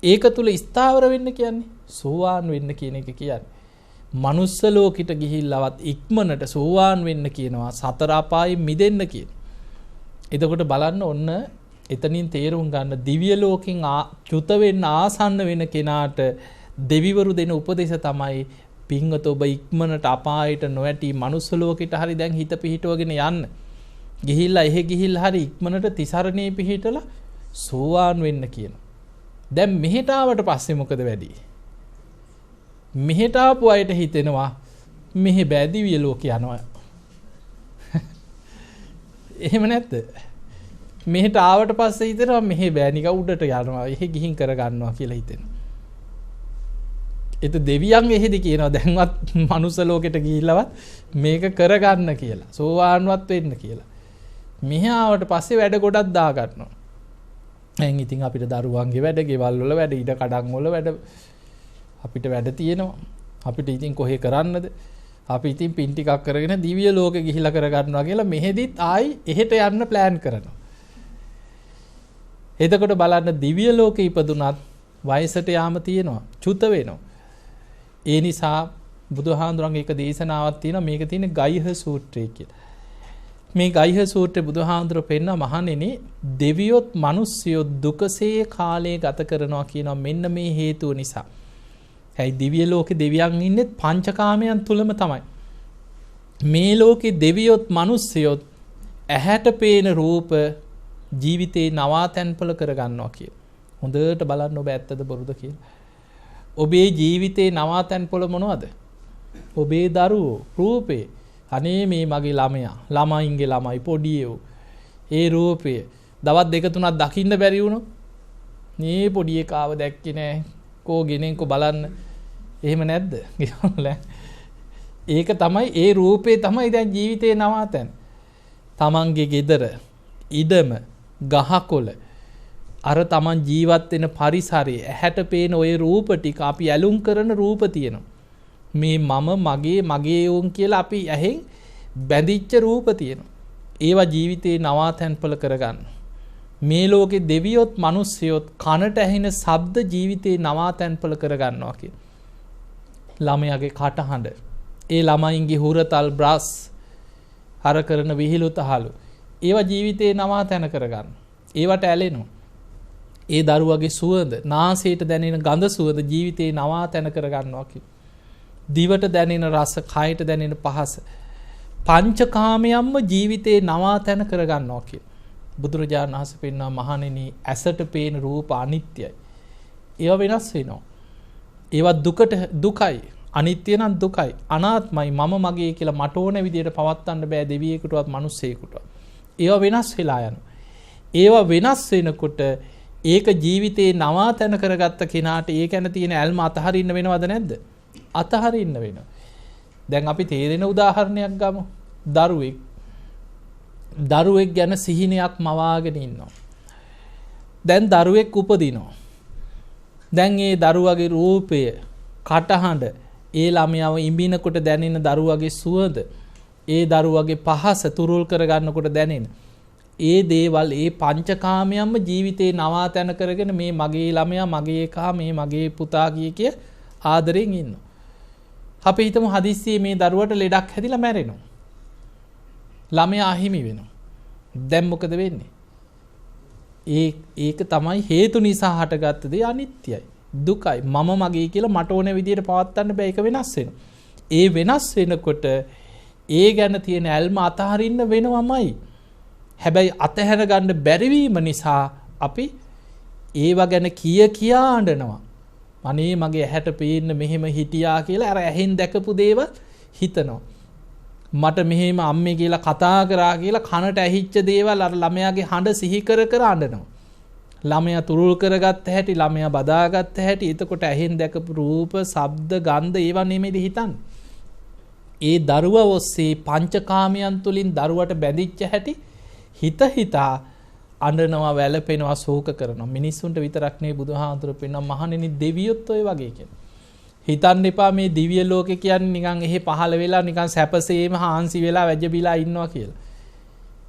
ඒක තුල ස්ථාවර වෙන්න කියන්නේ සෝවාන් වෙන්න කියන එක කියන්නේ. මනුස්ස ලෝකෙට ගිහිල්ලවත් ඉක්මනට සෝවාන් වෙන්න කියනවා, සතර අපායෙන් මිදෙන්න කියන. එතකොට බලන්න ඔන්න එතනින් තේරුම් ගන්න දිව්‍ය ලෝකෙන් චුත වෙන්න ආසන්න වෙන කෙනාට දෙවිවරු දෙන උපදේශ තමයි පින්වත ඔබ ඉක්මනට අපායට නොඇටි මනුස්ස ලෝකෙට හරි දැන් හිත පිහිටවගෙන යන්න. ගිහිල්ලා එහෙ ගිහිල්ලා හරි ඉක්මනට තිසරණේ පිහිටලා සෝවාන් වෙන්න කියන. දැන් මෙහෙට ආවට පස්සේ මොකද වෙන්නේ? මෙහෙට ආපු අයට හිතෙනවා මෙහෙ බෑ දිව්‍ය ලෝකේ යනවා. එහෙම නැද්ද? මෙහෙට ආවට පස්සේ හිතෙනවා මෙහෙ බෑ නිකන් උඩට යනවා. එහෙ ගිහින් කර ගන්නවා කියලා හිතෙනවා. ඒත් දෙවියන් එහෙදි කියනවා දැන්වත් මනුස්ස ලෝකෙට ගිහිල්ලවත් මේක කරගන්න කියලා. සෝවාන්වත් වෙන්න කියලා. මෙහි ආවට පස්සේ වැඩ ගොඩක් දා ගන්නවා. දැන් ඉතින් අපිට දරුවන්ගේ වැඩ, ගෙවල් වල වැඩ, ඉඩ කඩන් වල වැඩ අපිට වැඩ තියෙනවා. අපිට ඉතින් කොහේ කරන්නද? අපි ඉතින් පින් ටිකක් කරගෙන දිව්‍ය ලෝකෙ ගිහිල්ලා කරගන්නවා කියලා මෙහෙදිත් ආයි එහෙට යන්න ප්ලෑන් කරනවා. එතකොට බලන්න දිව්‍ය ලෝකෙ ඉපදුනත් වයසට යාම තියෙනවා, චුත වෙනවා. ඒ නිසා බුදුහාඳුරන්ගේ එක දේශනාවක් තියෙනවා මේක තියෙන්නේ ගයිහ සූත්‍රය කියලා. මේ ගයිහ සූත්‍රයේ බුදුහාඳුර පෙන්නා මහණෙනි දෙවියොත් මිනිස්සියොත් දුකසේ කාලය ගත කරනවා කියනවා මෙන්න මේ හේතුව නිසා. හැයි දිව්‍ය ලෝකේ දෙවියන් ඉන්නේ පංචකාමයන් තුලම තමයි. මේ ලෝකේ දෙවියොත් මිනිස්සියොත් ඇහැට පේන රූප ජීවිතේ නවාතැන්පල කරගන්නවා කියලා. හොඳට බලන්න ඔබ ඇත්තද බොරුද කියලා. ඔබේ ජීවිතේ නවාතැන්පොළ මොනවද? ඔබේ දරුවෝ රූපේ. අනේ මේ මගේ ළමයා, ළමයින්ගේ ළමයි පොඩියෝ. ඒ රූපය දවස් දෙක තුනක් දකින්න බැරි වුණොත් මේ පොඩි එකාව දැක්කේ නෑ. කෝ ගෙනෙන්කෝ බලන්න. එහෙම නැද්ද? ඒක තමයි ඒ රූපේ තමයි දැන් ජීවිතේ නවාතැන්. තමන්ගේ ගෙදර, ඉඩම, ගහකොළ අර තමන් ජීවත් වෙන පරිසරය ඇහැට පේන ওই රූප ටික අපි ඇලුම් කරන රූප තියෙනවා. මේ මම මගේ උන් කියලා අපි ඇහෙන් බැඳිච්ච රූප තියෙනවා. ඒවා ජීවිතේ නවාතැන්පල කරගන්න. මේ ලෝකේ දෙවියොත් මිනිස්සියොත් කනට ඇහෙන ශබ්ද ජීවිතේ නවාතැන්පල කරගන්නවා කිය. ළමයාගේ කටහඬ, ඒ ළමයින්ගේ හුරතල් බ්‍රස්, අර කරන විහිළු තහළු ඒවා ජීවිතේ නවාතැන කරගන්න. ඒවට ඇලෙනවා. ඒ දරුවගේ සුවඳ, නාසයට දැනෙන ගඳ සුවඳ ජීවිතේ නවාතැන කරගන්නවා කිය. දිවට දැනෙන රස, කයට දැනෙන පහස පංචකාමයන්ම ජීවිතේ නවාතැන කරගන්නවා කිය. බුදුරජාණන් වහන්සේ පෙන්වනවා මහණෙනි ඇසට පේන රූප අනිත්‍යයි. ඒවා වෙනස් වෙනවා. ඒවා දුකයි. අනිත්‍ය නම් දුකයි. අනාත්මයි. මම මගේ කියලා මට ඕන විදිහට පවත්වන්න බෑ දෙවියෙකුටවත් මිනිස්සෙකුටවත්. ඒවා වෙනස් වෙලා යනවා. ඒවා වෙනස් වෙනකොට ඒක ජීවිතේ නවාතැන කරගත්ත කෙනාට ඒ ගැන තියෙන ඇල්ම අතහරින්න වෙනවද නැද්ද? අතහරින්න වෙනවා. දැන් අපි තේරෙන උදාහරණයක් ගමු. දරුවෙක් ගැන සිහිනයක් මවාගෙන ඉන්නවා. දැන් දරුවෙක් උපදිනවා. දැන් ඒ දරුවගේ රූපය, කටහඬ, ඒ ළමයාව ඉඹිනකොට දැනෙන දරුවගේ සුවඳ, ඒ දරුවගේ පහස තුරුල් කරගන්නකොට දැනෙන ඒ දේවල් ඒ පංචකාමයන්ම ජීවිතේ නවාතැන කරගෙන මේ මගේ ළමයා, මගේ එකා, මේ මගේ පුතා කිය ආදරෙන් ඉන්නවා. අපි හිතමු හදිස්සියේ මේ දරුවට ලෙඩක් හැදිලා මැරෙනවා. ළමයා අහිමි වෙනවා. දැන් මොකද වෙන්නේ? ඒක තමයි හේතු නිසා හටගත්ත දේ අනිත්‍යයි. දුකයි. මම මගේ කියලා මට ඕන විදිහට පවත්වන්න බෑ. ඒක වෙනස් වෙනවා. ඒ වෙනස් වෙනකොට ඒ ගැන තියෙන ඇල්ම අතහරින්න වෙනවමයි. හැබැයි අතහැර ගන්න බැරිවීම නිසා අපි ඒව ගැන කියා අඬනවා. අනේ මගේ ඇහැට පේන්න මෙහෙම හිටියා කියලා අර ඇහෙන් දැකපු දේවල් හිතනවා. මට මෙහෙම අම්මේ කියලා කතා කරා කියලා කනට ඇහිච්ච දේවල් අර ළමයාගේ හඬ සිහි කර අඬනවා. ළමයා තුරුල් කරගත්ත හැටි, ළමයා බදාගත්ත හැටි, එතකොට ඇහෙන් දැකපු රූප, ශබ්ද, ගන්ධ ඒවා නෙමෙයිද හිතන්නේ. ඒ දරුවා ඔස්සේ පංචකාමයන් තුලින් දරුවට බැඳිච්ච හැටි හිතා අඬනවා, වැළපෙනවා, ශෝක කරනවා. මිනිස්සුන්ට විතරක් නෙවෙයි බුදුහාමුදුරුවෝ පෙන්වන මහණෙනි දෙවියොත් ඔය වගේ කියලා. හිතන්න එපා මේ දිව්‍ය ලෝකේ කියන්නේ නිකන් එහෙ පහළ වෙලා නිකන් සැපසේම හාන්සි වෙලා වැජබිලා ඉන්නවා කියලා.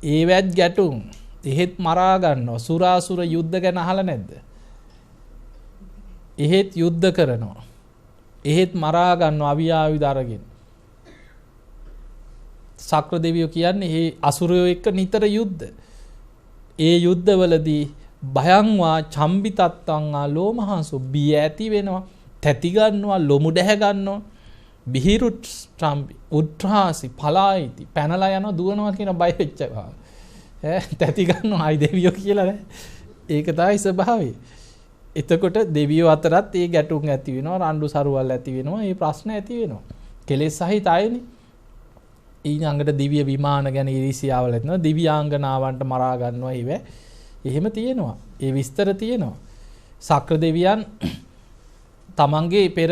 ඒවැත් ගැටුම් එහෙත් මරා ගන්නවා. සුරාසුර යුද්ධ ගැන අහලා නැද්ද? එහෙත් යුද්ධ කරනවා. එහෙත් මරා ගන්නවා අවියායුධ අරගෙන. සක්‍ර දෙවියෝ කියන්නේ මේ අසුරයෝ එක්ක නිතර යුද්ධ. ඒ යුද්ධවලදී භයංවා චම්බිතත්තං ආලෝමහසු බිය ඇති වෙනවා, තැති ගන්නවා, ලොමු දැහ ගන්නවා, බිහිරුත් චම්බි උත්‍රාසි පලායිති පැනලා යනවා, දුවනවා කියන බය වෙච්ච ගාව. තැති ගන්නවා අයි දෙවියෝ කියලා නෑ. ඒක තමයි ස්වභාවය. එතකොට දෙවියෝ අතරත් ඒ ගැටුම් ඇති වෙනවා, රණ්ඩු සරුවල් ඇති වෙනවා, ඒ ප්‍රශ්න ඇති වෙනවා. කෙලෙස් සහිත අයනේ. ඊළඟට දිව්‍ය විමාන ගැන ඉරිසියාවල් ඇතිවෙනවා, දිව්‍යාංගනාවන්ට මරා ගන්නවා ඉව. එහෙම තියෙනවා. ඒ විස්තර තියෙනවා. සක්‍ර දෙවියන් තමන්ගේ පෙර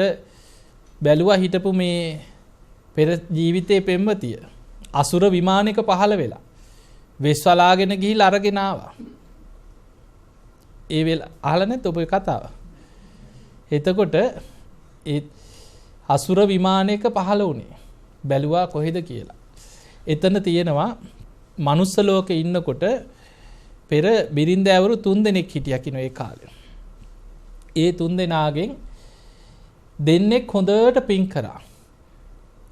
බැලුවා හිටපු මේ පෙර ජීවිතයේ පෙම්වතිය අසුර විමානයක පහළ වෙලා වෙස්වලාගෙන ගිහිල්ලා අරගෙන ආවා. ඒ වෙලාව අහලා නැත් ඔබ කතාව. එතකොට ඒ අසුර විමානයක පහළ වුණේ බැලුවා කොහෙද කියලා. එතන තියෙනවා මනුස්ස ලෝකේ ඉන්නකොට පෙර බිරින්දෑවරු 3 දෙනෙක් හිටියා කිනෝ ඒ කාලේ. ඒ 3 දෙනාගෙන් දෙන්නෙක් හොඳට පින් කරා.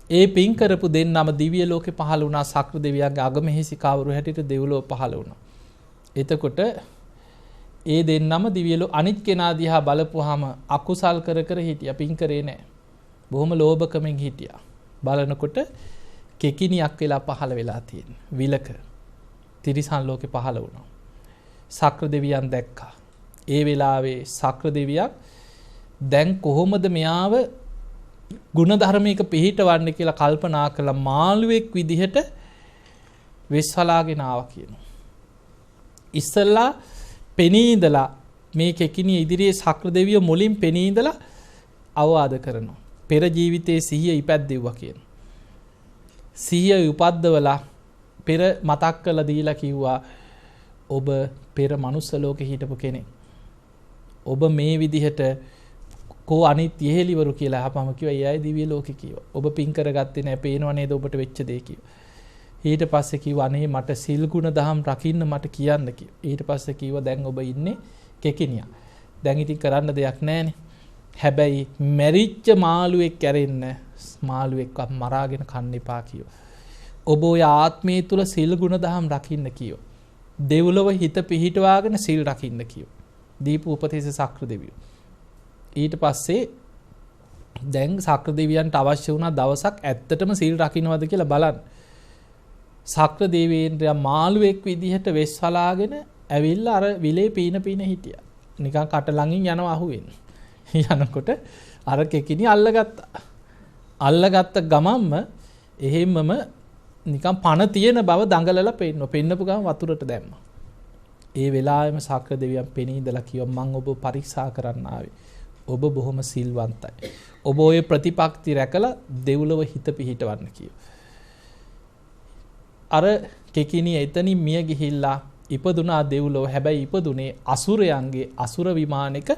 ඒ පින් කරපු දෙන්නම දිව්‍ය ලෝකේ පහළ වුණා. සක්‍ර දෙවියන්ගේ අගමෙහිසිකාවරු හැටියට දෙව්ලොව පහළ වුණා. එතකොට ඒ දෙන්නම දිව්‍ය ලෝක අනිත් කෙනා දිහා බලපුවාම අකුසල් කර හිටියා. පින් කරේ නැහැ. බොහොම ලෝභකමෙන් හිටියා. බලනකොට කෙකිනියක් වෙලා පහළ වෙලා තියෙන විලක තිරිසන් ලෝකේ පහළ වුණා. සක්‍ර දෙවියන් දැක්කා. ඒ වෙලාවේ සක්‍ර දෙවියන් දැන් කොහොමද මෙයාව ගුණ ධර්මයක පිහිටවන්නේ කියලා කල්පනා කළා. මාළුවෙක් විදිහට වෙස්වලාගෙන ආවා කියනවා. ඉස්සල්ලා පෙනී ඉඳලා මේ කෙකිනිය ඉදිරියේ සක්‍ර දෙවියෝ මුලින් පෙනී ඉඳලා අවවාද කරනවා. පෙර ජීවිතයේ සිහිය ඉපැද්දෙව්වා කියන. සිහිය උපද්දවලා පෙර මතක් කරලා දීලා කිව්වා ඔබ පෙර මනුස්ස ලෝකේ හිටපු කෙනෙක්. ඔබ මේ විදිහට කෝ අනිත් ඉහෙලිවරු කියලා අහපම කිව්වා. ඒ අය දිව්‍ය ලෝකේ කිව්වා. ඔබ පින් කරගත්තේ නැහැ. පේනව නේද ඔබට වෙච්ච දේ කිව්වා. ඊට පස්සේ කිව්වා අනේ මට සිල් ගුණ දහම් රකින්න මට කියන්න කිව්වා. ඊට පස්සේ කිව්වා දැන් ඔබ ඉන්නේ කෙකිනියා. දැන් ඉතින් කරන්න දෙයක් නැහැනේ. හැබැයි මැරිච්ච මාළුවෙක් කැරෙන්න මාළුවෙක්ව මරාගෙන කන්න එපා කිව්වා. ඔබ ඔය ආත්මයේ තුල සිල් ගුණ දහම් රකින්න කිව්වා. දෙව්ලොව හිත පිහිටවාගෙන සිල් රකින්න කිව්වා. දීපු උපදේශ සක්‍ර දෙවියෝ. ඊට පස්සේ දැන් සක්‍ර දෙවියන්ට අවශ්‍ය වුණා දවසක් ඇත්තටම සිල් රකින්නවද කියලා බලන්න. සක්‍ර දෙවියන්ට මාළුවෙක් විදිහට වෙස්වලාගෙන ඇවිල්ලා අර විලේ පීන හිටියා. නිකන් කට ළඟින් යනවා අහුවෙන්නේ. යනකොට අර කෙකිනි අල්ලගත්තා. අල්ලගත්ත ගමන්ම එහෙම්මම නිකන් පණ තියෙන බව දඟලලා පෙන්නනවා. පෙන්නපු ගමන් වතුරට දැම්මා. ඒ වෙලාවෙම සක්‍ර දෙවියන් පෙනී ඉඳලා කිව්වා මම ඔබ පරීක්ෂා කරන්න ආවේ. ඔබ බොහොම සිල්වන්තයි. ඔබ ඔය ප්‍රතිපක්ති රැකලා දෙව්ලොව හිත පිහිටවන්න කිව්වා. අර කෙකිනි එතනින් මිය ගිහිල්ලා ඉපදුනා දෙව්ලොව. හැබැයි ඉපදුනේ අසුරයන්ගේ අසුර විමානයක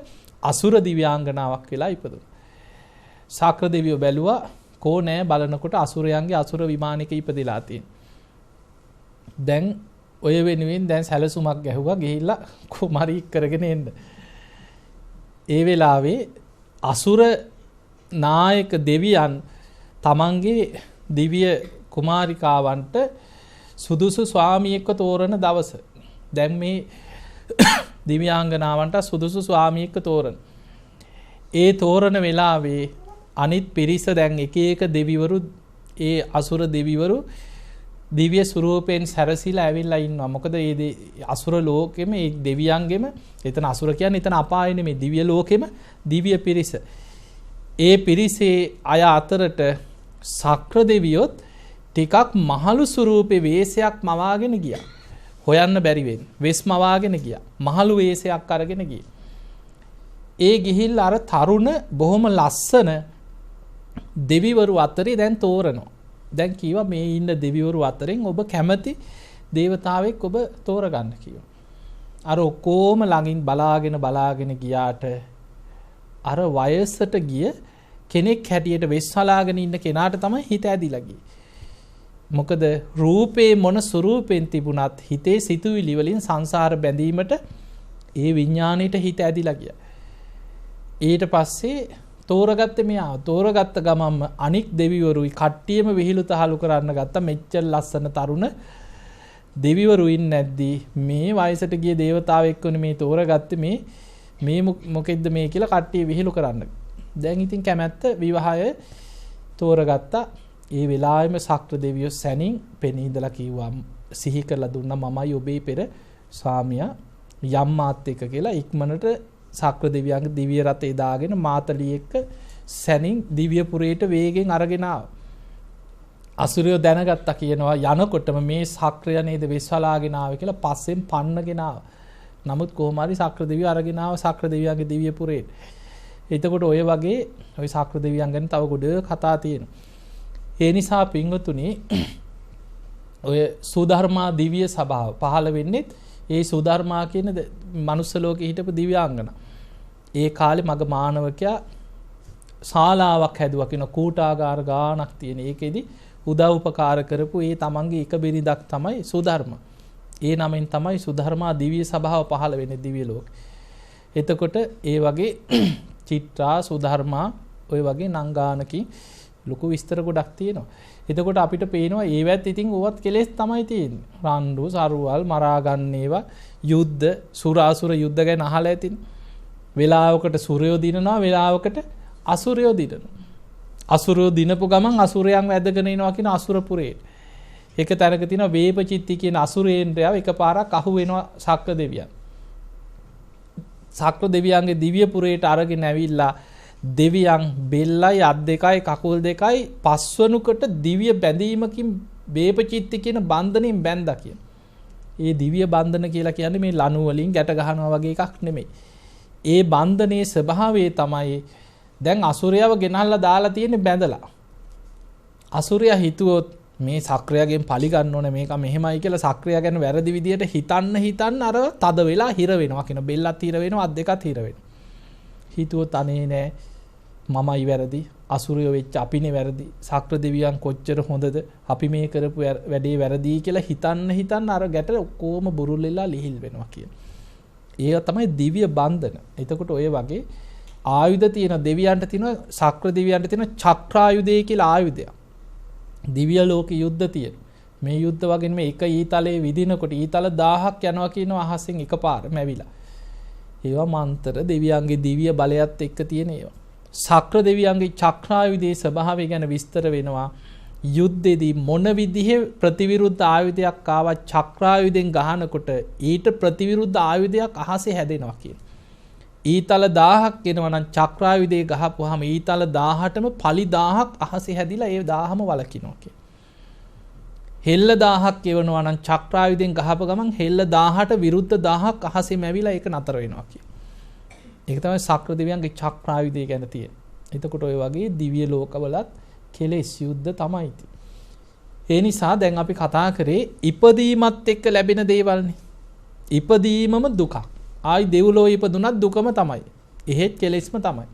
අසුර දිව්‍යාංගනාවක් වෙලා ඉපදුණා. සක්‍ර දෙවියෝ බැලුවා කෝ නෑ බලනකොට අසුරයන්ගේ අසුර විමානයක ඉපදිලා තියෙනවා. දැන් ඔය වෙනුවෙන් දැන් සැලසුමක් ගැහුවා ගිහිල්ලා කුමාරි කරගෙන එන්න. ඒ වෙලාවේ අසුර නායක දෙවියන් තමන්ගේ දිව්‍ය කුමාරිකාවන්ට සුදුසු ස්වාමියෙක්ව තෝරන දවස. දැන් මේ දිව්‍යාංගනාවන්ට සුදුසු ස්වාමියෙක්ව තෝරන. ඒ තෝරන වෙලාවේ අනිත් පිරිස දැන් එක එක දෙවිවරු ඒ අසුර දෙවිවරු දිව්‍ය ස්වරූපයෙන් සැරසිලා ඇවිල්ලා ඉන්නවා. මොකද මේ අසුර ලෝකෙම ඒ දෙවියන්ගෙම එතන අසුර කියන්නේ එතන අපාය නෙමෙයි දිව්‍ය ලෝකෙම දිව්‍ය පිරිස. ඒ පිරිසේ අය අතරට සක්‍ර දෙවියොත් ටිකක් මහලු ස්වරූපේ වේශයක් මවාගෙන ගියා. හොයන්න බැරි වෙන්නේ. වෙස් මවාගෙන ගියා. මහලු වේශයක් අරගෙන ගියා. ඒ ගිහිල්ලා අර තරුණ බොහොම ලස්සන දෙවිවරු අතරේ දැන් තෝරනවා. දැන් කීවා මේ ඉන්න දෙවිවරු අතරින් ඔබ කැමති දේවතාවෙක් ඔබ තෝරගන්න කිව්වා. අර ඔක්කොම ළඟින් බලාගෙන ගියාට අර වයසට ගිය කෙනෙක් හැටියට වෙස්සලාගෙන ඉන්න කෙනාට තමයි හිත ඇදිලා ගියේ. මොකද රූපේ මොන ස්වරූපෙන් තිබුණත් හිතේ සිතුවිලි වලින් සංසාර බැඳීමට ඒ විඥාණයට හිත ඇදිලා ගියා. ඊට පස්සේ තෝරගත්තේ මෙයා. තෝරගත්ත ගමන්ම අනික් දෙවිවරුයි කට්ටියම විහිළු තහළු කරන්න ගත්තා. මෙච්චර ලස්සන තරුණ දෙවිවරු ඉන්නේ නැද්දි මේ වයසට ගිය දේවතාවෙක් වුණේ මේ තෝරගත්තේ මේ මොකෙද්ද මේ කියලා කට්ටිය විහිළු කරන්න. දැන් ඉතින් කැමැත්ත විවාහය තෝරගත්තා. ඒ වෙලාවෙම සක්‍ර දෙවියෝ සැනින් පෙනී ඉඳලා කිව්වා සිහි කරලා දුන්නා මමයි ඔබේ පෙර ස්වාමියා යම් මාත් එක්ක කියලා. ඉක්මනට සක්‍ර දෙවියන්ගේ දිව්‍ය රථේ දාගෙන මාතලී එක්ක සැනින් දිව්‍යපුරයට වේගෙන් අරගෙන ආවා. අසුරයෝ දැනගත්තා කියනවා යනකොටම මේ සක්‍රය නේද වෙස්වලාගෙන ආවේ කියලා පස්සෙන් පන්නගෙන ආවා. නමුත් කොහොම හරි සක්‍ර දෙවියෝ අරගෙන ආවා සක්‍ර දෙවියන්ගේ දිව්‍යපුරයට. එතකොට ඔය වගේ ඔය සක්‍ර දෙවියන් ගැන තව ගොඩ කතා තියෙනවා. ඒ නිසා පින්වතුනි ඔය සුධර්මා දිව්‍ය සභාව පහළ වෙන්නේ ඒ සුධර්මා කියන මනුස්ස ලෝකේ හිටපු දිව්‍යාංගනා. ඒ කාලේ මග මානවකයා ශාලාවක් හැදුවා කියන කූටාගාර ගානක් තියෙන. ඒකෙදි උදව් උපකාර කරපු ඒ තමන්ගේ එක බිරිඳක් තමයි සුධර්ම. ඒ නමෙන් තමයි සුධර්මා දිව්‍ය සභාව පහළ වෙන්නේ දිව්‍ය ලෝකේ. එතකොට ඒ වගේ චිත්‍රා සුධර්මා ඔය වගේ නංගානකින් ලොකු විස්තර ගොඩක් තියෙනවා. එතකොට අපිට පේනවා ඒවත් ඉතින් ඕවත් කෙලෙස් තමයි තියෙන්නේ. රණ්ඩු සරුවල් මරා ගන්න ඒවා යුද්ධ සුරාසුර යුද්ධ ගැන අහලා ඇතින්. වෙලාවකට සුරයෝ දිනනවා වෙලාවකට අසුරයෝ දිනනවා. අසුරයෝ දිනපු ගමන් අසුරයන් වැදගෙන එනවා කියන අසුරපුරේ. එක තැනක තියෙනවා වේපචිත්ති කියන අසුරේන්ද්‍රයව එකපාරක් අහු වෙනවා සක්‍ර දෙවියන්. සක්‍ර දෙවියන්ගේ දිව්‍යපුරයට අරගෙන ඇවිල්ලා දෙවියන් බෙල්ලයි අත් දෙකයි කකුල් දෙකයි පස්වනුකට දිව්‍ය බැඳීමකින් වේපචිත්ති කියන බන්ධනෙන් බැඳා කියන. ඒ දිව්‍ය බන්ධන කියලා කියන්නේ මේ ලණු වලින් ගැට ගහනවා වගේ එකක් නෙමෙයි. ඒ බන්ධනයේ ස්වභාවය තමයි දැන් අසුරයව ගෙනල්ලා දාලා තියෙන්නේ බැඳලා. අසුරයා හිතුවොත් මේ සක්‍රයාගෙන් පලි ගන්න ඕනේ මේක මෙහෙමයි කියලා සක්‍රයා ගැන වැරදි විදියට හිතන්න අර තද වෙලා හිර වෙනවා කියන බෙල්ලත් හිර වෙනවා අත් දෙකත් හිර වෙනවා. හිතුවොත් අනේ නෑ මමයි වැරදි අසුරයෝ වෙච්ච අපිනේ වැරදි සක්‍ර දෙවියන් කොච්චර හොඳද අපි මේ කරපු වැඩේ වැරදි කියලා හිතන්න අර ගැට ඔක්කොම බුරුල් වෙලා ලිහිල් වෙනවා කියන. ඒක තමයි දිව්‍ය බන්ධන. එතකොට ඔය වගේ ආයුධ තියෙන දෙවියන්ට තියෙන සක්‍ර දෙවියන්ට තියෙන චක්‍රායුධය කියලා ආයුධයක්. දිව්‍ය ලෝක යුද්ධ තියෙන. මේ යුද්ධ වගේ මේ එක ඊතලේ විදිනකොට ඊතල 1000ක් යනවා කියනවා අහසෙන් එකපාරම ඇවිලා. ඒවා මන්තර දෙවියන්ගේ දිව්‍ය බලයත් එක්ක තියෙන ඒවා. සක්‍ර දෙවියන්ගේ චක්‍රායුධයේ ස්වභාවය ගැන විස්තර වෙනවා. යුද්ධෙදී මොන විදිහේ ප්‍රතිවිරුද්ධ ආයුධයක් ආවත් චක්‍රායුධෙන් ගහනකොට ඊට ප්‍රතිවිරුද්ධ ආයුධයක් අහසේ හැදෙනවා කියන. ඊතල 1000ක් එනවා නම් චක්‍රායුධයේ ගහපුවාම ඊතල 1000ටම පලි 1000ක් අහසේ හැදිලා ඒ 1000ම වලකිනවා කියන. හෙල්ල 1000ක් එවනවා නම් චක්‍රායුධෙන් ගහපු ගමන් හෙල්ල 1000ට විරුද්ධ 1000ක් අහසෙම ඇවිලා ඒක නතර වෙනවා කියන. ඒක තමයි සක්‍ර දෙවියන්ගේ චක්‍රායුධය ගැන තියෙන. එතකොට ඔය වගේ දිව්‍ය ලෝකවලත් කෙලෙස් යුද්ධ තමයි. ඒ නිසා දැන් අපි කතා කරේ ඉපදීමත් එක්ක ලැබෙන දේවල්නේ. ඉපදීමම දුකක්. ආයි දෙව්ලෝ ඉපදුනත් දුකම තමයි. එහෙත් කෙලෙස්ම තමයි.